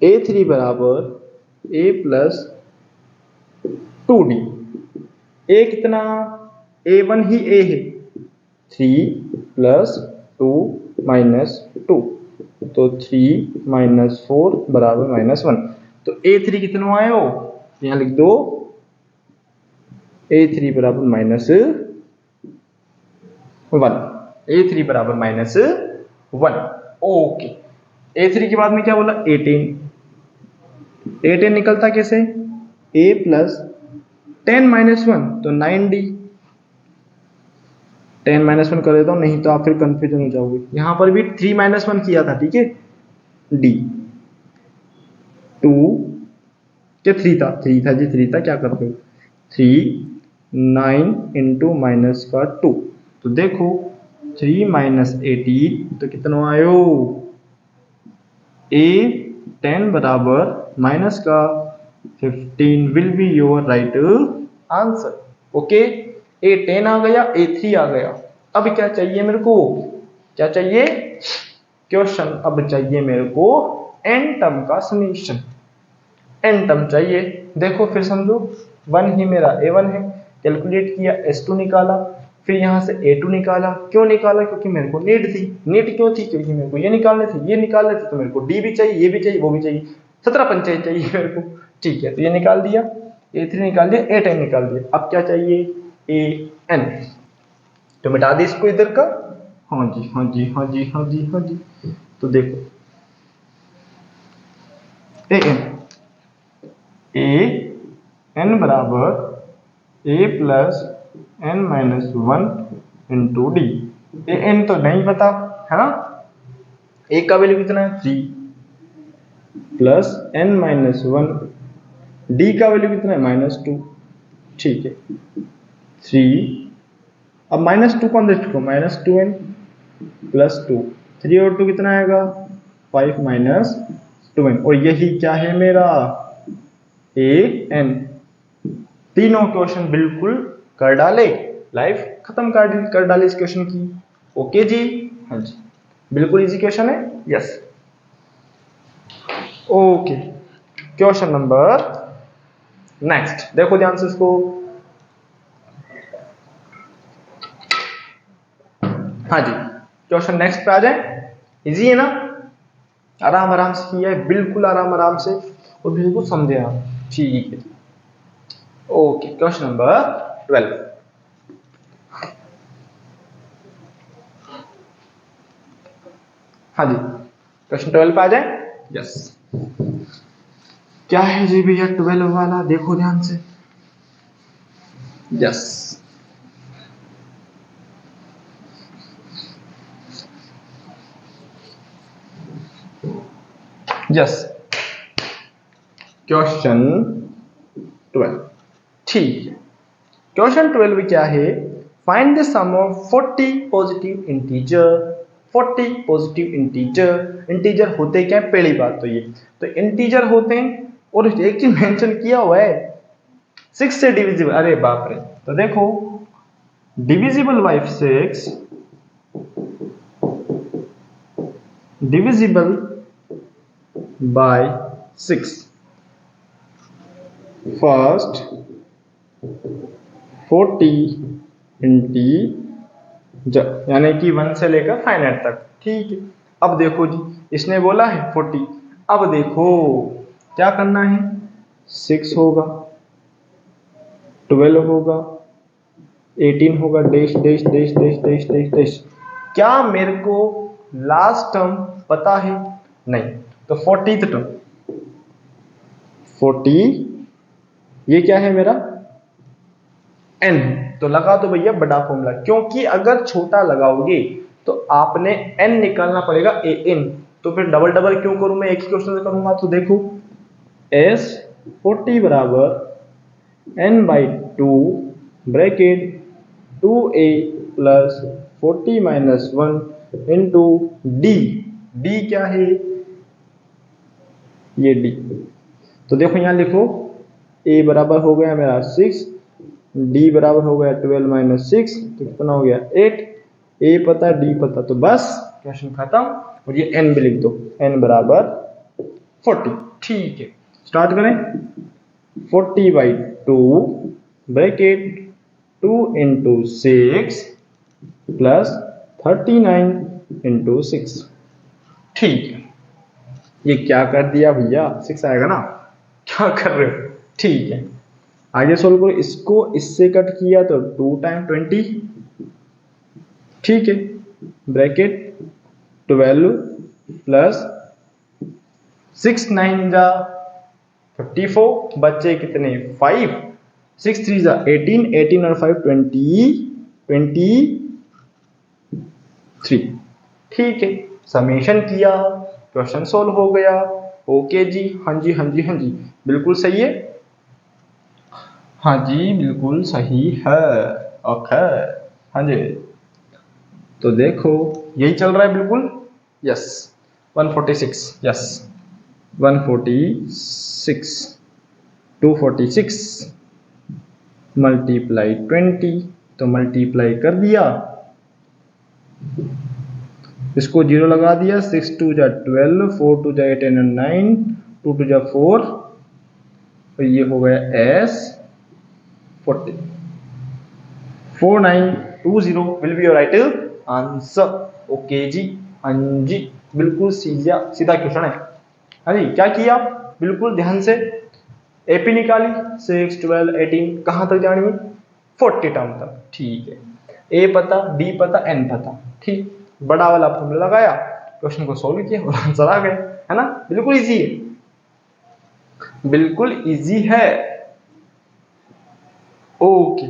A3 बराबर A प्लस 2D, A कितना A1 ही A है, 3 प्लस 2 माइनस 2, तो 3 माइनस 4 बराबर -1, तो A3 कितना आए हो, यहां लिख दो A3 बराबर -1, A3 बराबर -1। ओके, A3 के बाद में क्या बोला, 18। 18 निकलता कैसे, A प्लस 10 - 1 तो 9D। 10 - 1 कर देता हूं, नहीं तो आप फिर कंफ्यूजन हो जाओगे। यहां पर भी 3 - 1 किया था, ठीक है। D 2 क्या 3 था, 3 था जी, 3 था, क्या करते हो 3 9 इंटू माइनस का 2, तो देखो 3 - 18 तो कितना आयो, A 10 बराबर माइनस का 15 will be your right answer. Okay, A 10 आ गया, A 3 आ गया। अब क्या चाहिए मेरे को, क्या चाहिए क्वेश्चन, अब चाहिए मेरे को n टर्म का समीशन। n टर्म चाहिए, देखो फिर समझो 1 ही मेरा A1 है, कैलकुलेट किया, S2 निकाला, फिर यहाँ से A2 निकाला। क्यों निकाला, क्योंकि मेरे को नीड थी। नीड क्यों थी, क्योंकि मेरे को ये निकालने थे, ये निकालने थे, तो मेरे को D भी चाहिए, ये भी चाहिए, वो भी चाहिए, 17 पंचायत चाहिए मेरे को। ठीक है, तो ये निकाल दिया, A3 निकाल दिया, A10 निकाल दिया। अब क्या चाहिए, AN, तो मिटा दी इसको इधर का। हाँ जी, हाँ जी, हाँ जी, हाँ जी, हाँ जी। तो देखो AN बराबर A plus n minus 1 into D. AN तो नहीं पता है ना, A का वैल्यू कितना है 3 प्लस n माइनस 1, D का वैल्यू कितना है -2। ठीक है, 3, अब -2 को अंदर रखो, -2n प्लस 2, 3 और 2 कितना आएगा 5 - 2n, और यही क्या है मेरा AN। तीनों क्वेश्चन बिल्कुल कर डाले, लाइफ खत्म कर डाले इस क्वेश्चन की। ओके जी, हाँ जी, बिल्कुल इजी क्वेश्चन है, yes. Okay, question number next, देखो ध्यान से इसको। हाँ जी, क्वेश्चन नेक्स्ट पे आ जाए, इजी है ना, आराम आराम से किया है, बिल्कुल आराम आराम से, और बिल्कुल समझे आप, ठीक है। Okay, question number 12। हाँ जी, क्वेश्चन 12 पे आ जाए, यस। क्या है जी भैया 12 वाला, देखो ध्यान से, यस। यस, क्वेश्चन 12, ठीक है। क्वेश्चन 12 क्या है, find the sum of 40 positive integer. 40 positive integer, integer होते क्या है, पहली बात तो ये, तो इंटीजर होते हैं, और एक चीज मेंशन किया हुआ है 6 से डिविजिबल, अरे बाप रे, तो देखो divisible by 6, divisible by 6, first 40 integer, यानी कि 1 से लेकर फाइनाइट तक, ठीक है। अब देखो जी, इसने बोला है 40, अब देखो क्या करना है, 6 होगा, 12 होगा, 18 होगा, dash dash dash dash dash dash dash. क्या मेरे को लास्ट टर्म पता है, नहीं, तो 40th टर्म 40, ये क्या है मेरा n, तो लगा दो भैया बड़ा फॉर्मूला, क्योंकि अगर छोटा लगाओगे तो आपने n निकालना पड़ेगा an, तो फिर डबल डबल क्यों करूं, मैं एक ही क्वेश्चन से करूंगा। तो देखो s 40 बराबर n/2 bracket 2a plus 40 minus 1 into D. D क्या है, ये डी, तो देखो यहां लिखो a बराबर हो गया मेरा 6, d बराबर हो गया 12 माइनस 6, तो कितना हो गया 8, a पता d पता, तो बस क्वेश्चन खत्म। और ये n भी लिख दो, n बराबर 40, ठीक है। स्टार्ट करें, 40/2 ब्रैकेट 2 इंटू 6 प्लस 39 इंटू 6, ठीक है। ये क्या कर दिया भैया, 6 आएगा ना, क्या कर रहे हो, ठीक है। आगे सोल्व करो, इसको इससे कट किया तो 2 टाइम 20, ठीक है, ब्रैकेट 12 प्लस 6 9 जा 54, बच्चे कितने 5, 6 3 जा 18, 18 और 5 20, 23, ठीक है, समेशन किया, क्वेश्चन सोल्व हो गया। ओके जी, हाँ जी हाँ जी हाँ जी, बिल्कुल सही है, हाँ जी बिल्कुल सही है, ओके, हाँ जी। तो देखो यही चल रहा है बिल्कुल, यस 146, यस 146, 246 मल्टीप्लाई 20, तो मल्टीप्लाई कर दिया, इसको 0 लगा दिया, 6 2 जा 12, 4 2 जा 8 and 9, 2 2 जा 4, तो ये हो गया S 40, 4920 will be your right answer. Okay जी, हाँ जी बिल्कुल सीधा सीधा क्वेश्चन है। हाँ जी, क्या किया बिल्कुल ध्यान से, एपी निकाली, 6 12 18 कहाँ तक जानी है, 40 टर्म तक, ठीक है, ए पता, डी पता, एन पता, ठीक, बड़ा वाला फॉर्मूला लगाया, क्वेश्चन को सॉल्व किया और आंसर आ गया, है ना, बिल्कुल इजी है, बिल्कुल इजी है। ओके,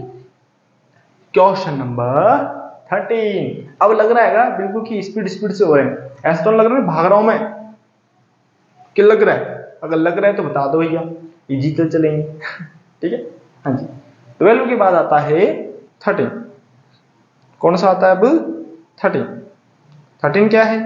क्वेश्चन नंबर 13, अब लग रहा है बिल्कुल कि स्पीड स्पीड से हो रहे हैं, ऐसा तो लग रहा है भाग रहा हूं मैं, क्या लग रहा है, अगर लग रहा है तो बता दो भैया, इजी तो चलेंगे ठीक है, हाँ जी। 12 के बाद आता है 13, कौन सा आता है अब 13, 13 क्या है,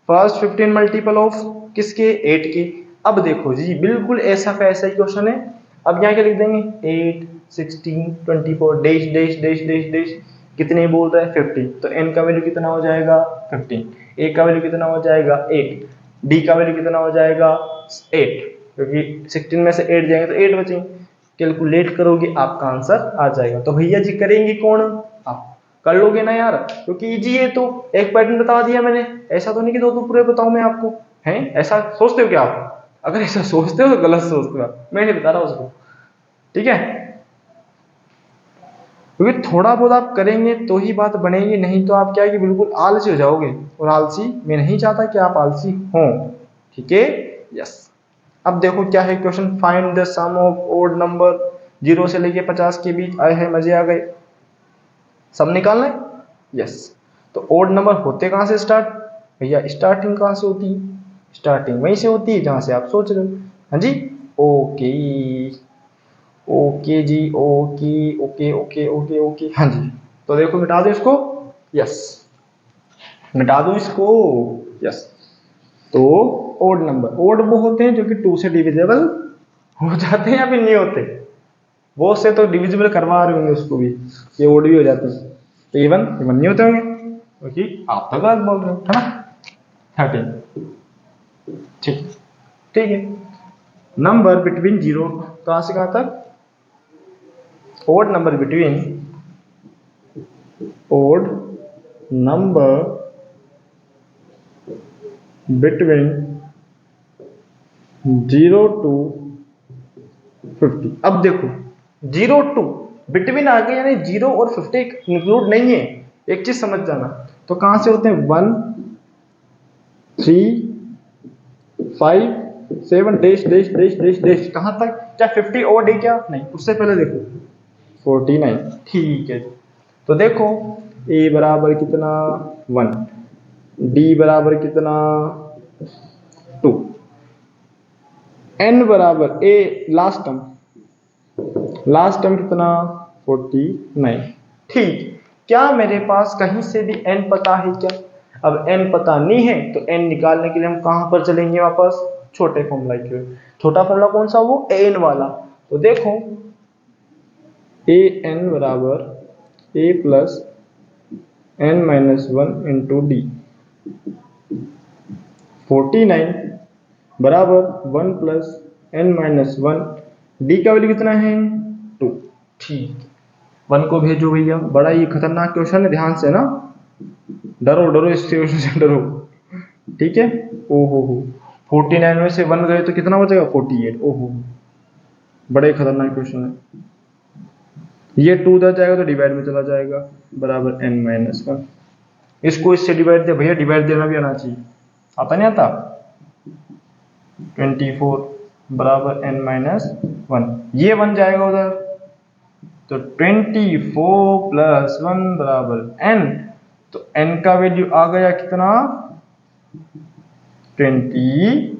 फर्स्ट 15 मल्टीपल ऑफ किसके, 8 के। अब देखो जी बिल्कुल ऐसा का ऐसा ही क्वेश्चन है, अब यहाँ क्या लिख देंगे, 8 16 24 dash dash dash dash dash, कितने बोल रहा है 50, तो n का वैल्यू कितना हो जाएगा 15, a का वैल्यू कितना हो जाएगा 8, d का वैल्यू कितना हो जाएगा 8, क्योंकि 16 में से 8 जाएंगे तो 8 बचेंगे, कैलकुलेट करोगे आपका आंसर आ जाएगा। तो भैया जी करेंगे कौन, आप कर लोगे ना यार, क्योंकि इजी है, तो एक पैटर्न बता दिया मैंने, ऐसा तो नहीं कि दो पूरे बताऊं मैं आपको, हैं ऐसा सोचते हो क्या आप, अगर ऐसा सोचते हो तो गलत सोचते हो आप, मैं नहीं बता रहा उसको, ठीक है, क्योंकि थोड़ा बहुत आप करेंगे तो ही बात बनेगी, नहीं तो आप क्या है कि बिल्कुल आलसी हो जाओगे, और आलसी मैं नहीं चाहता कि आप आलसी हो, ठीक है, यस। अब देखो क्या है question, find the sum of odd number, 0 से लेके 50 के बीच आए हैं, मजे आ गए, सब निकालना है, यस। तो ओड नंबर होते कहां से स्टार्ट, भैया स्टार्टिंग कहां से होती है, स्टार्टिंग वहीं से होती है जहां से आप सोच रहे हो, हाँ जी, ओके, ओके जी, okay okay okay okay okay, हाँ जी। तो देखो मिटा दो इसको, यस, मिटा दो इसको, यस। तो ओड नंबर, ओड वो होते हैं जो कि 2 से डिविजिबल हो जाते हैं या फिर नहीं होते, वो से तो डिविजिबल करवा रहे होंगे उसको भी, ये ओड भी हो जाते हैं, तो इवन इवन नहीं होते होंगे, क्योंकि आप तो गलत बोल रहे हो, है ना, 13, ठीक, ठीक है। नंबर बिटवीन 0 कहां से कहां तक, odd number between, odd number between 0 to 50। अब देखो 0 to बिटवीन आ गए, यानी 0 और 50 इंक्लूड नहीं है, एक चीज समझ जाना, तो कहां से होते हैं 1 3 5 7 dash dash dash dash dash, कहां तक, क्या 50 ओड है क्या, नहीं, उससे पहले देखो 49, ठीक है। तो देखो a बराबर कितना 1, d बराबर कितना 2, n बराबर a लास्ट टर्म कितना 49, ठीक, क्या मेरे पास कहीं से भी n पता है क्या, अब n पता नहीं है तो n निकालने के लिए हम कहां पर चलेंगे, वापस छोटे फॉर्मूला की, छोटा फॉर्मूला कौन सा, वो an वाला, तो देखो a n बराबर a plus n minus 1 into D, 49 बराबर 1 प्लस n माइनस 1, डी का वैल्यू कितना है 2, ठीक, 1 को भेजो भैया, बड़ा ही खतरनाक क्वेश्चन है, ध्यान से ना, डरो डरो इस क्वेश्चन से डरो, ठीक है, ओहो हो, 49 में से 1 गए तो कितना बचेगा 48, ओहो, बड़े खतरनाक क्वेश्चन है। ये 2 उधर जाएगा तो डिवाइड में चला जाएगा, बराबर n-1। इसको इससे डिवाइड दे भैया, डिवाइड देना भी आना चाहिए, आता नहीं आता। 24 बराबर n-1, ये 1 जाएगा उधर, तो 24 प्लस 1 बराबर n। तो n का वैल्यू आ गया कितना, 25।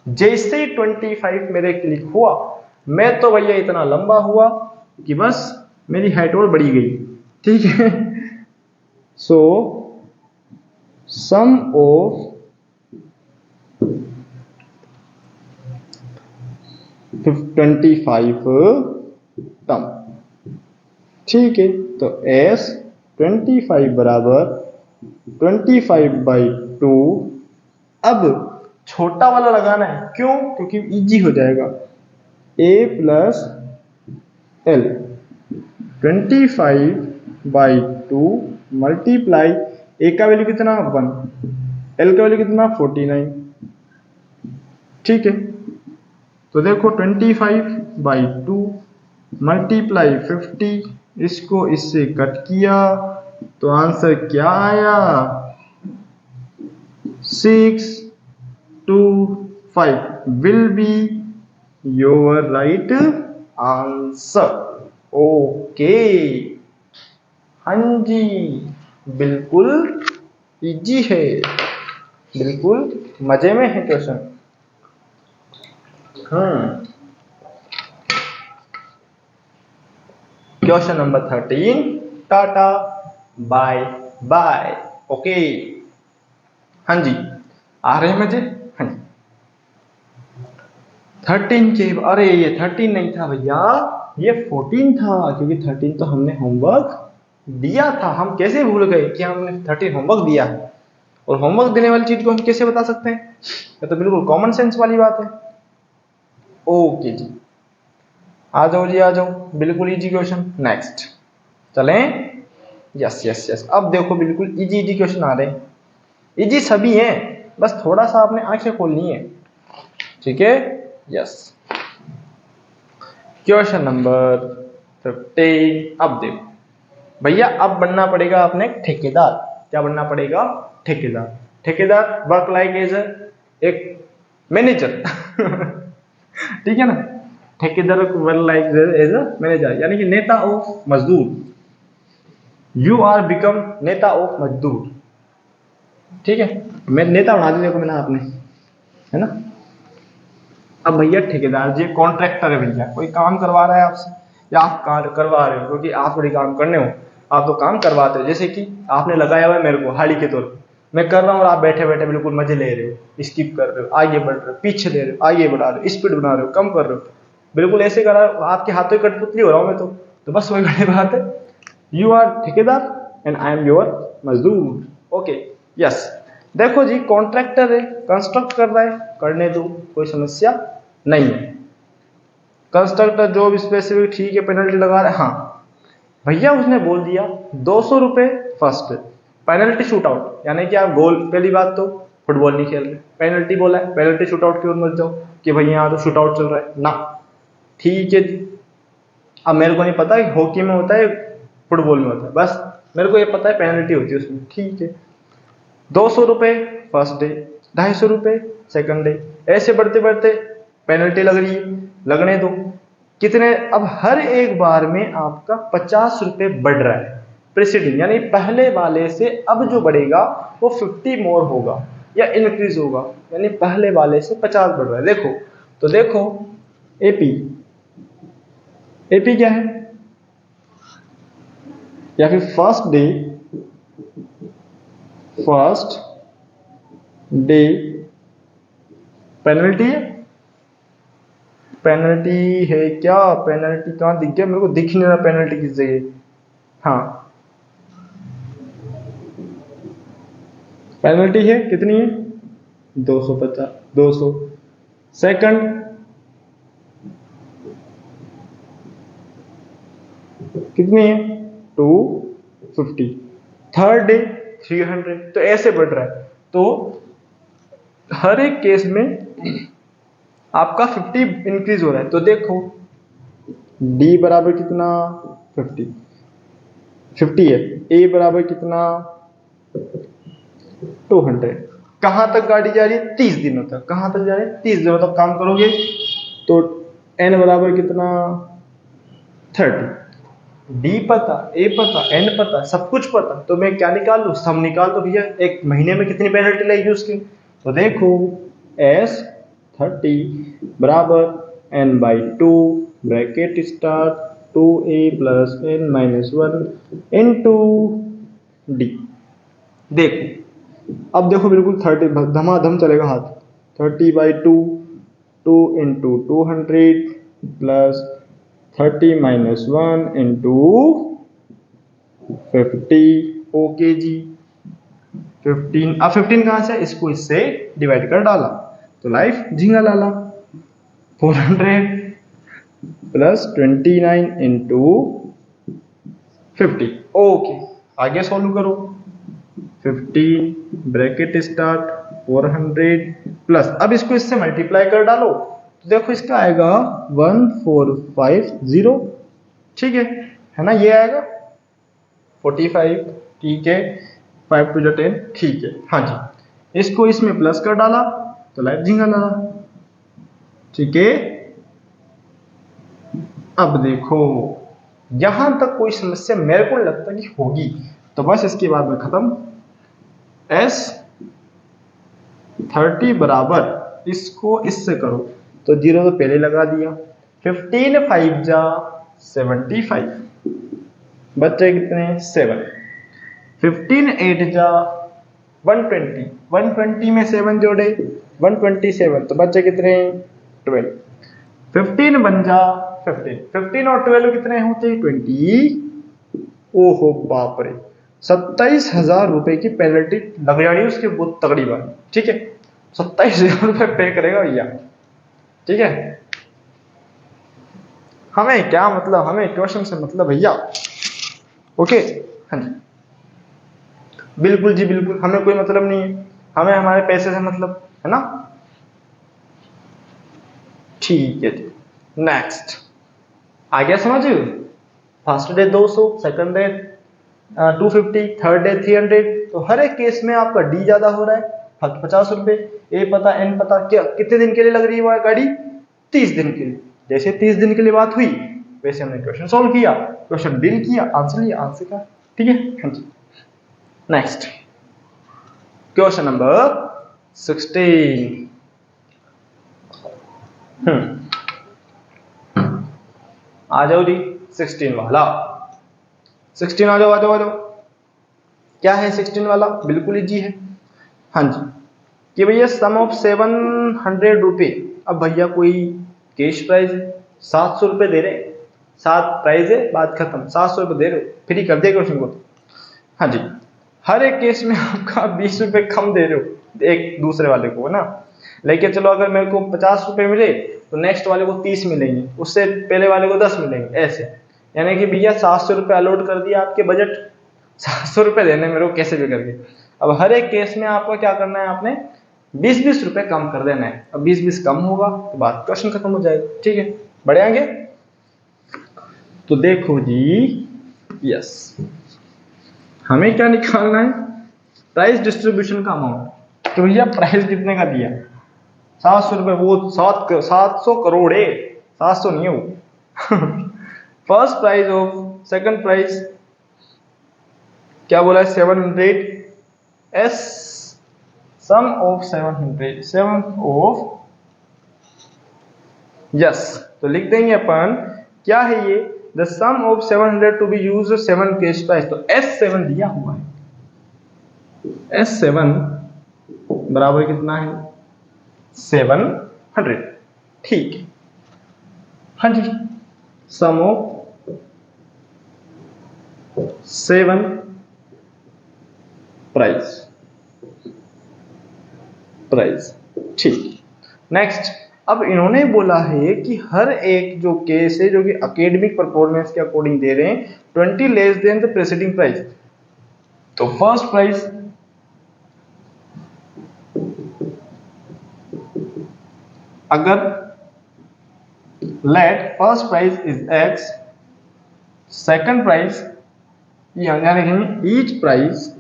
जैसे ही 25 मेरे क्लिक हुआ, मैं तो भैया इतना लंबा हुआ कि बस मेरी हाइट और बढ़ी गई, ठीक है। सो सम ऑफ 25 टर्म, ठीक है। तो s 25 बराबर 25/2। अब छोटा वाला लगाना है, क्यों? क्योंकि इजी हो जाएगा। a प्लस एल 25/2 मल्टीप्लाई, ए का वैल्यू कितना 1, एल का वैल्यू कितना 49, ठीक है। तो देखो 25/2 मल्टीप्लाई 50, इसको इससे कट किया तो आंसर क्या आया, 625 will be your right answer. Okay, हाँ जी, बिल्कुल इजी है, बिल्कुल मजे में है क्वेश्चन। क्वेश्चन नंबर 13, टाटा बाय बाय। ओके, हाँ जी, आ रहे हैं मजे। हाँ जी, 13 के, अरे ये 13 नहीं था भैया, ये 14 था, क्योंकि 13 तो हमने होमवर्क दिया था। हम कैसे भूल गए कि हमने 13 होमवर्क दिया है, और होमवर्क देने वाली चीज को हम कैसे बता सकते हैं, ये तो बिल्कुल कॉमन सेंस वाली बात है। ओके जी, आ जाओ जी, आ जाओ, बिल्कुल इजी क्वेश्चन। नेक्स्ट चलें। यस यस यस, अब देखो बिल्कुल इजी इजी क्वेश्चन आ रहे हैं। इजी सभी हैं, बस थोड़ा सा आपने आंखें खोलनी है, ठीक है। Yes, question number 15। अब देखो भैया, अब बनना पड़ेगा आपने ठेकेदार। क्या बनना पड़ेगा, ठेकेदार। ठेकेदार वर्क लाइक एज एक मैनेजर ठीक है ना, ठेकेदार work like as a manager, यानी कि नेता ऑफ मजदूर। यू आर बिकम नेता ऑफ मजदूर, ठीक है। मैं नेता बना दी देखो मैंने आपने, है ना। अब भैया ठेकेदार जी कॉन्ट्रैक्टर है भैया, कोई काम करवा रहा है आपसे, या आप काम करवा रहे हो, क्योंकि आप थोड़ी काम करने हो, आप तो काम करवाते हो। जैसे कि आपने लगाया हुआ है मेरे को हाड़ी के तौर पर, मैं कर रहा हूँ और आप बैठे बैठे बिल्कुल मजे ले रहे हो, स्किप कर रहे हो, आगे बढ़ रहे हो, पीछे ले रहे हो, आगे बढ़ा रहे हो, स्पीड बना रहे हो, कम कर रहे हो, बिल्कुल ऐसे कर रहा हो, आपके हाथों की कठपुतली हो रहा हूँ मैं तो बस वही बड़ी बात है। यू आर ठेकेदार एंड आई एम योर मजदूर। Okay, yes. देखो जी, कॉन्ट्रैक्टर है, कंस्ट्रक्ट कर रहा है, करने दो, कोई समस्या नहीं है। कंस्ट्रक्टर जॉब स्पेसिफिक, ठीक है, पेनल्टी लगा रहे। हाँ भैया, उसने बोल दिया 200 रुपए फर्स्ट, पेनल्टी शूट आउट, यानी कि आप गोल, पहली बात तो फुटबॉल नहीं खेल रहे, पेनल्टी बोला है, पेनल्टी शूट आउट की ओर मत जाओ कि भैया यहाँ तो शूट आउट चल रहा है ना, ठीक है जी। अब मेरे को नहीं पता कि हॉकी में होता है फुटबॉल में होता है, बस मेरे को ये पता है पेनल्टी होती है उसमें, ठीक है। 200 रुपए फर्स्ट डे, 250 रुपए सेकंड डे, ऐसे बढ़ते बढ़ते पेनल्टी लग रही है, लगने दो। कितने, अब हर एक बार में आपका 50 रुपए बढ़ रहा है, प्रेसिडिंग, यानी पहले वाले से अब जो बढ़ेगा वो 50 मोर होगा या इंक्रीज होगा, यानी पहले वाले से 50 बढ़ रहा है। देखो तो देखो, एपी, एपी क्या है, या फिर first day, first day penalty है, पेनल्टी है क्या, पेनल्टी कहां दिख गया मेरे को, दिख नहीं रहा पेनल्टी किस जगह। हाँ, पेनल्टी है, कितनी है, 250, 200। सेकंड कितनी है, 250। Third day 300। तो ऐसे बढ़ रहा है। तो हर एक केस में आपका 50 इंक्रीज हो रहा है। तो देखो डी बराबर कितना 50 50 है, ए बराबर कितना 200। कहां तक गाड़ी जा रही है 30 दिनों तक। कहां तक जा रही है 30 दिनों तक काम करोगे तो एन बराबर कितना 30। डी पता, ए पता, एन पता, सब कुछ पता, तो मैं क्या निकाल लूं सम निकाल दो भैया। एक महीने में कितनी पेनल्टी लगेगी उसकी। तो देखो एस 30 बराबर n by 2 bracket start 2a plus n minus 1 into d. देखो अब देखो बिल्कुल 30 धमाधम चलेगा हाथ। 30/2 2 into 200 plus 30 minus 1 into 50 okay जी 15। अब 15 कहां से, इसको इससे डिवाइड कर डाला तो लाइफ झींगा लाला 400 प्लस 29 इंटू 50। ओके आगे सॉल्व करो 15 ब्रैकेट स्टार्ट 400 प्लस, अब इसको इससे मल्टीप्लाई कर डालो तो देखो इसका आएगा 1450। ठीक है ना, ये आएगा 45। ठीक है 5 to 10। ठीक है हाँ जी, इसको इसमें प्लस कर डाला तो लाइफ झींगा डाला। ठीक है अब देखो यहां तक कोई समस्या मेरे को नहीं लगता कि होगी, तो बस इसके बाद में खत्म। एस 30 बराबर इसको इससे करो तो 0 तो पहले लगा दिया। 15 5 जा 75 बच्चे कितने 7। 15 8 जा 120 120 में 7 जोड़े 127 तो बच्चे कितने 12। 15 बन जा 15 15 और 12 कितने होते हैं 20। ओहो बाप रे 27,000 रुपए की पेनल्टी लग जानी है उसकी बहुत तगड़ी बात। ठीक है 27,000 रुपए पे करेगा भैया। ठीक है हमें क्या मतलब, हमें क्वेश्चन से मतलब भैया। ओके हाँ जी बिल्कुल जी बिल्कुल, हमें कोई मतलब नहीं है, हमें हमारे पैसे से मतलब है ना। ठीक है जी नेक्स्ट आ गया समझ। First day 200, second day 250, third day 300। तो हर एक केस में आपका डी ज्यादा हो रहा है 50 रुपए। ए पता एन पता, क्या कितने दिन के लिए लग रही है वो गाड़ी 30 दिन के लिए। जैसे 30 दिन के लिए बात हुई वैसे हमने क्वेश्चन सॉल्व किया, क्वेश्चन डील किया, आंसर लिया, आंसर का। ठीक है हाँ जी नेक्स्ट क्वेश्चन नंबर 16। आ जाओ जी 16 वाला। 16 आ जाओ आ जाओ आ जाओ। क्या है 16 वाला, बिल्कुल इजी है। हाँ जी कि भैया सम ऑफ 700 रुपए। अब भैया कोई कैश प्राइस है 700 रुपए दे रहे, 7 प्राइस है बात खत्म, 700 रुपए दे रहे हो फ्री कर दे क्वेश्चन को। हाँ जी हर एक केस में आपका 20 रुपए कम दे रहे हो एक दूसरे वाले को है ना। लेकिन चलो अगर मेरे को 50 रुपए मिले तो नेक्स्ट वाले को 30 मिलेंगे, उससे पहले वाले को 10 मिलेंगे ऐसे। यानी कि भैया 700 रुपए अलॉट कर दिया आपके बजट, 700 रुपए देने मेरे को कैसे भी करके। अब हर एक केस में आपको क्या करना है, आपने 20-20 रुपए कम कर देना है। अब 20-20 कम होगा तो बात क्वेश्चन खत्म हो जाएगा। ठीक है बढ़े आगे। तो देखो जी यस हमें क्या निकालना है, प्राइस डिस्ट्रीब्यूशन का अमाउंट। तो भैया प्राइस कितने का दिया 700 रुपए, वो 700 करोड़ है, 700 नहीं है वो। First price of second price क्या बोला है 700 S sum of 700 7 of yes. तो लिख देंगे अपन क्या है ये, the sum of 700 to be use 7 cash price. तो S7 दिया हुआ है, S7 बराबर कितना है 700। ठीक है हाँ जी सम ऑफ 7 प्राइस ठीक। नेक्स्ट अब इन्होंने बोला है कि हर एक जो केस है जो कि एकेडमिक परफॉर्मेंस के अकॉर्डिंग दे रहे हैं 20 less than the preceding price. तो फर्स्ट प्राइस अगर let first price is x, second price यानी each price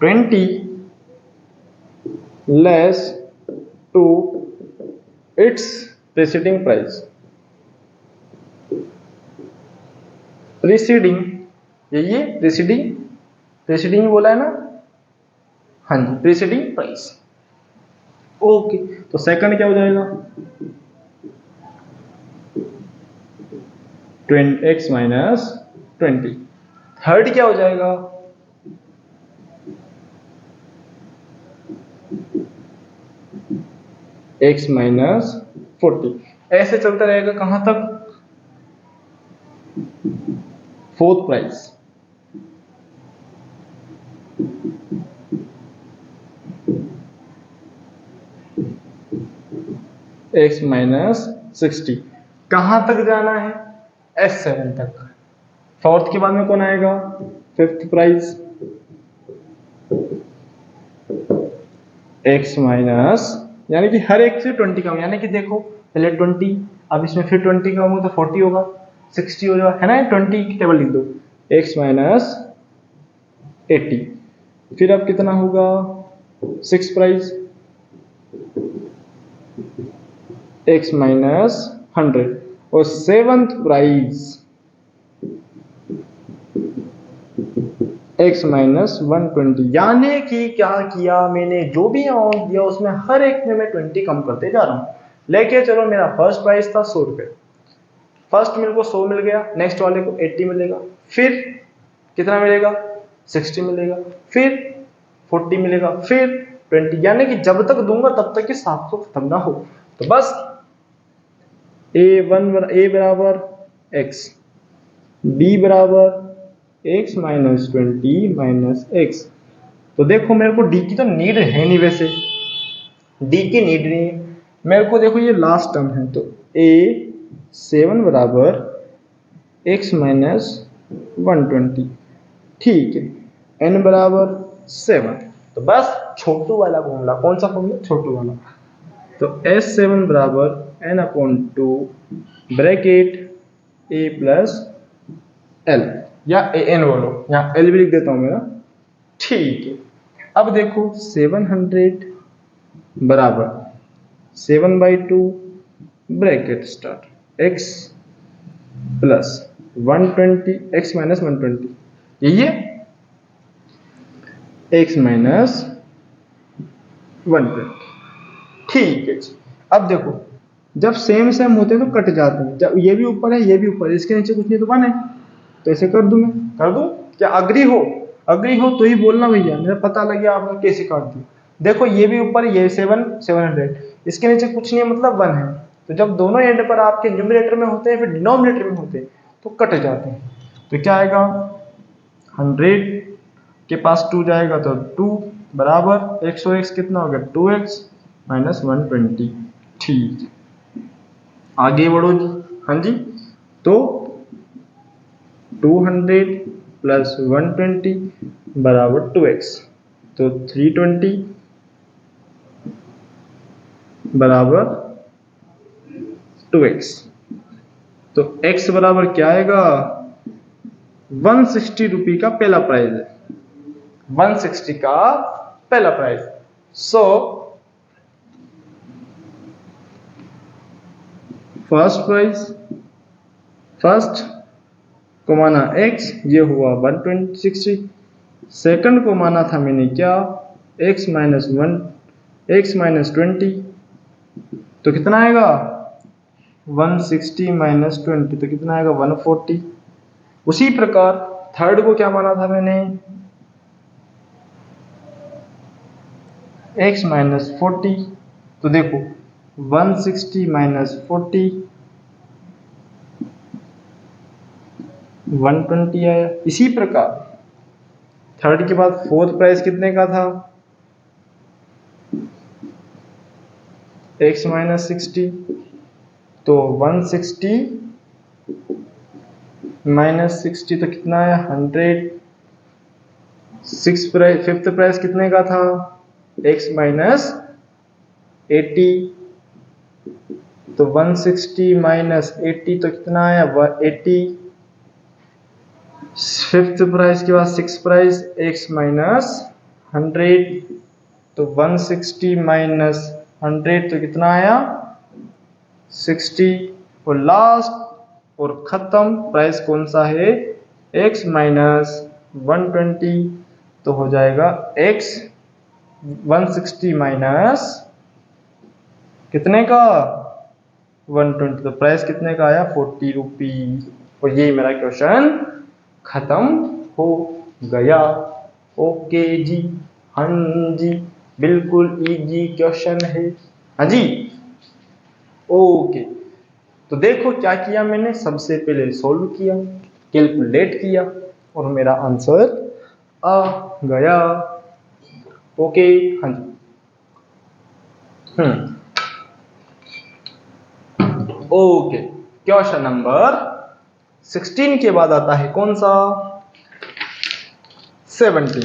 20 less to its preceding price. Preceding, ये प्रीसीडिंग बोला है ना, हाँ जी, प्रीसीडिंग प्राइस। ओके, तो सेकंड क्या हो जाएगा, x माइनस 20। थर्ड क्या हो जाएगा, x माइनस 40। ऐसे चलता रहेगा कहां तक, फोर्थ प्राइस। x minus 60। कहां तक जाना है, S7 तक। फोर्थ के बाद में कौन आएगा, फिफ्थ प्राइस, x माइनस, यानी कि हर एक से 20 कम, यानी कि देखो पहले 20, अब इसमें फिर 20 कम हो तो 40 होगा, 60 हो जाएगा, है ना, 20 की टेबल लिख दो, x माइनस 80। फिर अब कितना होगा, सिक्स प्राइस, x माइनस 100। और सेवंथ प्राइस x माइनस 120। यानी कि क्या किया मैंने, जो भी अमाउंट दिया उसमें हर एक में मैं 20 कम करते जा रहा हूं। लेके चलो, मेरा फर्स्ट प्राइस था 100 रुपए, फर्स्ट मेरे को 100 मिल गया, नेक्स्ट वाले को 80 मिलेगा, फिर कितना मिलेगा, 60 मिलेगा, फिर 40 मिलेगा, फिर 20, यानी कि जब तक दूंगा तब तक कि 700 खत्म ना हो। तो बस a बराबर x, b बराबर x माइनस 20 माइनस x। तो देखो मेरे को d की तो नीड है नहीं, वैसे d की नीड नहीं है मेरे को। देखो ये लास्ट टर्म है, तो a7 बराबर x माइनस 120, ठीक है, n बराबर 7। तो बस छोटू वाला फॉर्मूला, कौन सा फॉर्मूला, छोटू वाला। तो S7 बराबर n/2 bracket a plus l, या an बोलो, यहाँ l भी लिख देता हूं मेरा, ठीक है। अब देखो 700 बराबर 7/2 bracket start x plus 120, x minus 120, यही है, x माइनस 120, ठीक है। अब देखो जब सेम सेम होते हैं तो कट जाते हैं, जब ये भी ऊपर है ये भी ऊपर है, इसके नीचे कुछ नहीं तो 1 है, तो ऐसे कर दूं, मैं कर दूं क्या, अग्री हो तो ही बोलना भैया, मेरा पता लग गया आपने कैसे काट दिया। देखो ये भी ऊपर, ये 700, इसके नीचे कुछ नहीं है, मतलब 1 है। तो जब दोनों एंड पर आपके न्यूमरेटर में होते हैं फिर डिनोमिनेटर में होते हैं तो कट जाते हैं। तो क्या आएगा, 100 के पास 2 जाएगा तो 2 बराबर 100x कितना हो गया, 2x माइनस 120, ठीक, आगे बढ़ो जी। हाँ जी, तो 200 प्लस 120 बराबर 2x, तो 320 बराबर 2x। तो x बराबर क्या आएगा, 160 रुपये का पहला प्राइस है, 160 का पहला price. So first price, first को माना x, ये हुआ 160। सेकंड को माना था मैंने क्या, x माइनस 20, तो कितना आएगा 160 माइनस 20, तो कितना आएगा 140। उसी प्रकार थर्ड को क्या माना था मैंने, x माइनस 40, तो देखो 160 माइनस 40 120 आया। इसी प्रकार थर्ड के बाद फोर्थ प्राइस कितने का था, x माइनस 60, तो 160 माइनस 60 तो कितना आया 100। फिफ्थ प्राइस कितने का था, x माइनस 80, तो 160 माइनस 80 तो कितना आया 180। फिफ्थ प्राइस के बाद सिक्स प्राइस x माइनस 100, तो 160 माइनस 100 तो कितना आया 60, और लास्ट और खत्म प्राइस कौन सा है x माइनस 120, तो हो जाएगा x 160 माइनस कितने का 120, तो प्राइस कितने का आया 40 रुपी। और यही मेरा क्वेश्चन खत्म हो गया। ओके जी, हाँ जी, बिल्कुल इजी क्वेश्चन है, हाँ जी। ओके, तो देखो क्या किया मैंने, सबसे पहले सॉल्व किया, कैलकुलेट किया और मेरा आंसर आ गया। ओके, हाँ जी। ओके, क्वेश्चन नंबर 16 के बाद आता है कौन सा 17,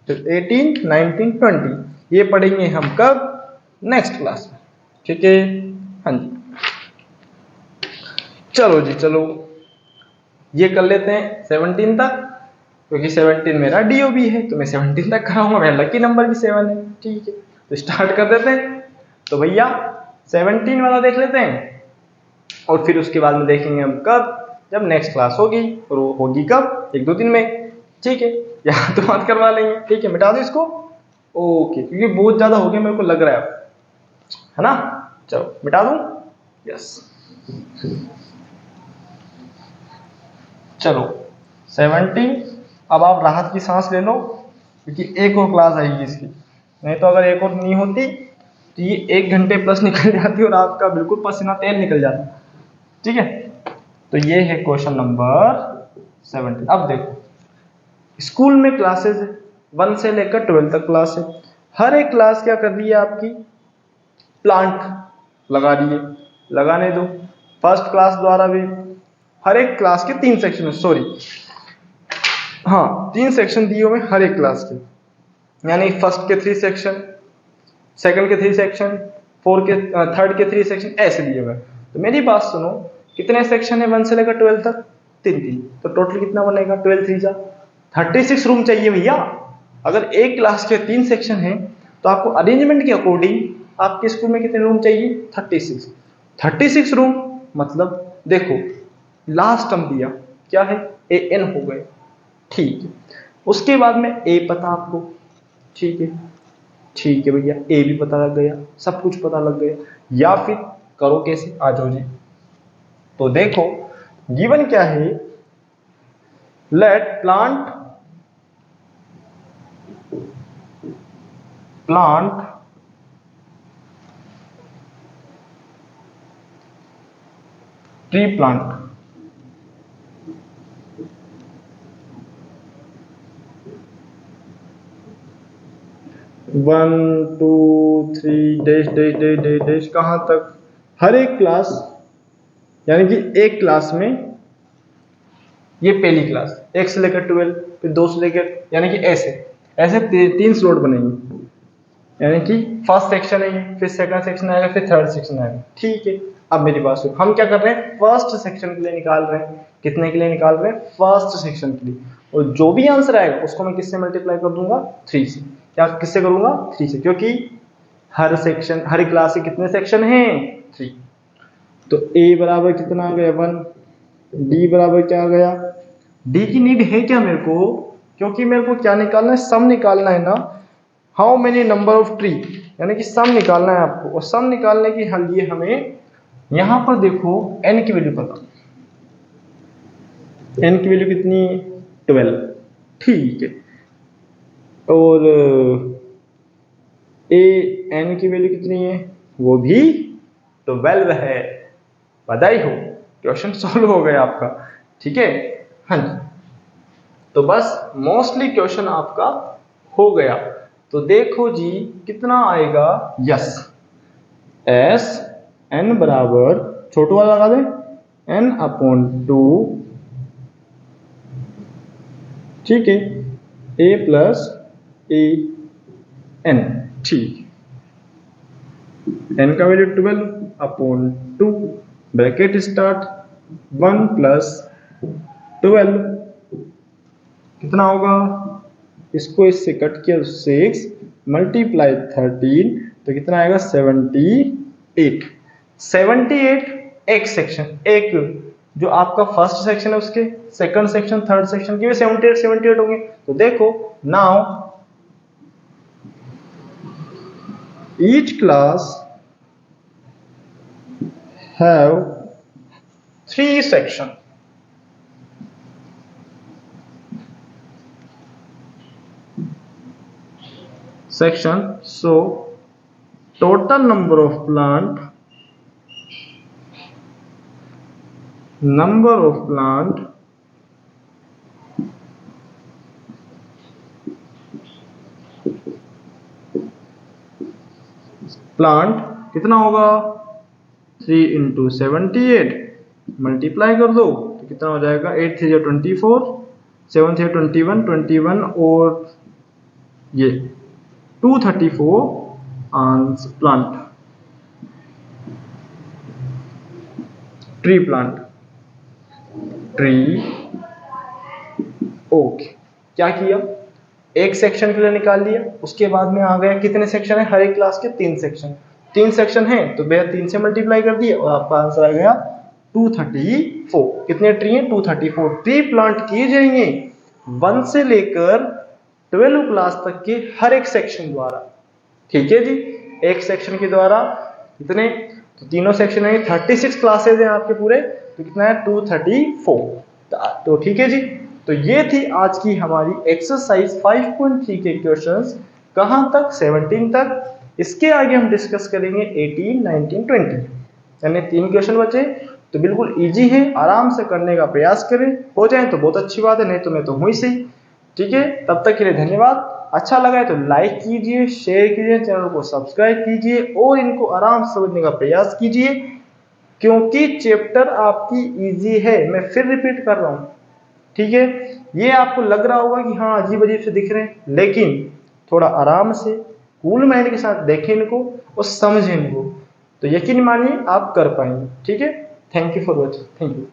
फिर 18, 19, 20। ये पढ़ेंगे हम कब नेक्स्ट क्लास में, ठीक है, हाँ जी। चलो जी, चलो ये कर लेते हैं 17 तक, क्योंकि 17 मेरा डीओबी है, तो मैं 17 तक कराऊंगा, मेरा लकी नंबर भी 7 है, ठीक है। तो स्टार्ट कर देते हैं। तो भैया 17 वाला देख लेते हैं, और फिर उसके बाद में देखेंगे हम कब, जब नेक्स्ट क्लास होगी, और वो होगी कब, 1-2 दिन में, ठीक है। यहाँ तो बात करवा लेंगे, ठीक है। मिटा दो इसको, ओके, क्योंकि बहुत ज्यादा हो गया मेरे को लग रहा है ना। चलो मिटा दूं, यस। चलो 17। अब आप राहत की सांस ले लो, क्योंकि एक और क्लास आएगी इसकी, नहीं तो अगर एक और नहीं होती तो ये 1 घंटे प्लस निकल जाती और आपका बिल्कुल पसीना तेल निकल जाता, ठीक है। तो ये है क्वेश्चन नंबर 17। अब देखो, स्कूल में क्लासेस 1 से लेकर 12 तक क्लास है। हर एक क्लास क्या कर रही है आपकी, प्लांट लगा रही है, लगाने दो। फर्स्ट क्लास द्वारा भी हर एक क्लास के 3 सेक्शन है, सॉरी, हाँ 3 सेक्शन दिए हुए हर एक क्लास के, यानी फर्स्ट के 3 सेक्शन, सेकंड के 3 सेक्शन, थर्ड के 3 सेक्शन, ऐसे दिए हुए। तो मेरी बात सुनो, कितने सेक्शन है 1 से लेकर 12 तक, 3-3, तो टोटल कितना बनेगा 12 3 जा 36 रूम चाहिए भैया। अगर एक क्लास के 3 सेक्शन है तो आपको अरेंजमेंट के अकॉर्डिंग आपके स्कूल में कितने रूम चाहिए 36 रूम। मतलब देखो, लास्ट टर्म दिया क्या है an हो गए, ठीक है। उसके बाद में a पता आपको, ठीक है, ठीक है भैया, ए भी पता लग गया, सब कुछ पता लग गया। या फिर करो कैसे, आ जाओ जी। तो देखो गिवन क्या है, let plant tree plant, 1 2 3 dash dash dash dash dash, कहां तक, हर एक क्लास, यानी कि एक क्लास में, ये पहली क्लास 1 से लेकर 12, फिर 2 से लेकर, यानी कि ऐसे ऐसे 3 स्लॉट बनेंगे, यानी कि फर्स्ट सेक्शन है, फिर सेकंड सेक्शन आएगा, फिर थर्ड सेक्शन आएगा, ठीक है। अब मेरी बात सुनो, हम क्या कर रहे हैं, फर्स्ट सेक्शन के लिए निकाल रहे हैं। कितने के लिए निकाल रहे हैं, फर्स्ट सेक्शन के लिए। और जो भी आंसर आएगा उसको मैं किससे मल्टीप्लाई कर दूंगा, 3 से। क्या किससे करूंगा, 3 से, क्योंकि हर सेक्शन, हर क्लास के कितने सेक्शन हैं, 3। तो a बराबर कितना आ गया 1, d बराबर क्या आ गया, d की नीड है क्या मेरे को, क्योंकि मेरे को क्या निकालना है, सम निकालना है ना, how many number of tree, यानी कि सम निकालना है आपको। और सम निकालने के लिए हमें यहां पर देखो n की वैल्यू पता, n की वैल्यू कितनी, 12, ठीक है। और a n की वैल्यू कितनी है, वो भी 12 है। बधाई हो, क्वेश्चन सॉल्व हो गया आपका, ठीक है, हाँ जी। तो बस मोस्टली क्वेश्चन आपका हो गया। तो देखो जी कितना आएगा, यस, एस एन बराबर, छोटू वाला लगा दे, n/2, ठीक है, a + a n, ठीक। n का वैल्यू 12/2 ब्रैकेट स्टार्ट 1 प्लस 12 कितना होगा, इसको इससे कट किया 6 मल्टीप्लाई 13 तो कितना आएगा 78। 78 एक सेक्शन, एक जो आपका फर्स्ट सेक्शन है उसके, सेकंड सेक्शन, थर्ड सेक्शन के भी 78 होंगे। तो देखो now each class have 3 section. So total number of plant कितना होगा 3 × 78 मल्टीप्लाई कर दो तो कितना हो जाएगा 8 3 24 7 3 21 और ये 234 plant, tree plant, tree. Okay, क्या किया, एक सेक्शन के लिए निकाल लिया, उसके बाद में आ गया कितने सेक्शन है, हर एक क्लास के 3 सेक्शन, 3 सेक्शन है तो भैया 3 से मल्टीप्लाई कर दिया और आपका आंसर आ गया 234। कितने ट्री हैं, 234 ट्री प्लांट किए जाएंगे 1 से लेकर 12 क्लास तक के हर एक सेक्शन द्वारा। ठीक है जी, एक सेक्शन के द्वारा कितने, तो तीनों सेक्शन है 36 क्लासेज हैं आपके पूरे, तो कितना है 234। तो ठीक है जी, तो ये थी आज की हमारी एक्सरसाइज 5.3 के क्वेश्चंस, कहां तक 17 तक। इसके आगे हम डिस्कस करेंगे 18, 19, 20, यानी 3 क्वेश्चन बचे, तो बिल्कुल इजी है, आराम से करने का प्रयास करें, हो जाए तो बहुत अच्छी बात है, नहीं तो मैं तो हूं ही सही। ठीक है, तब तक के लिए धन्यवाद। अच्छा लगा है तो लाइक कीजिए, शेयर कीजिए, चैनल को सब्सक्राइब कीजिए और इनको आराम से समझने का प्रयास कीजिए, क्योंकि चैप्टर आपकी इजी है। मैं फिर रिपीट कर रहा हूँ, ठीक है, ये आपको लग रहा होगा कि हाँ अजीब अजीब से दिख रहे हैं, लेकिन थोड़ा आराम से कूल माइंड के साथ देखें इनको और समझें इनको, तो यकीन मानिए आप कर पाएंगे। ठीक है, thank you for watching, thank you.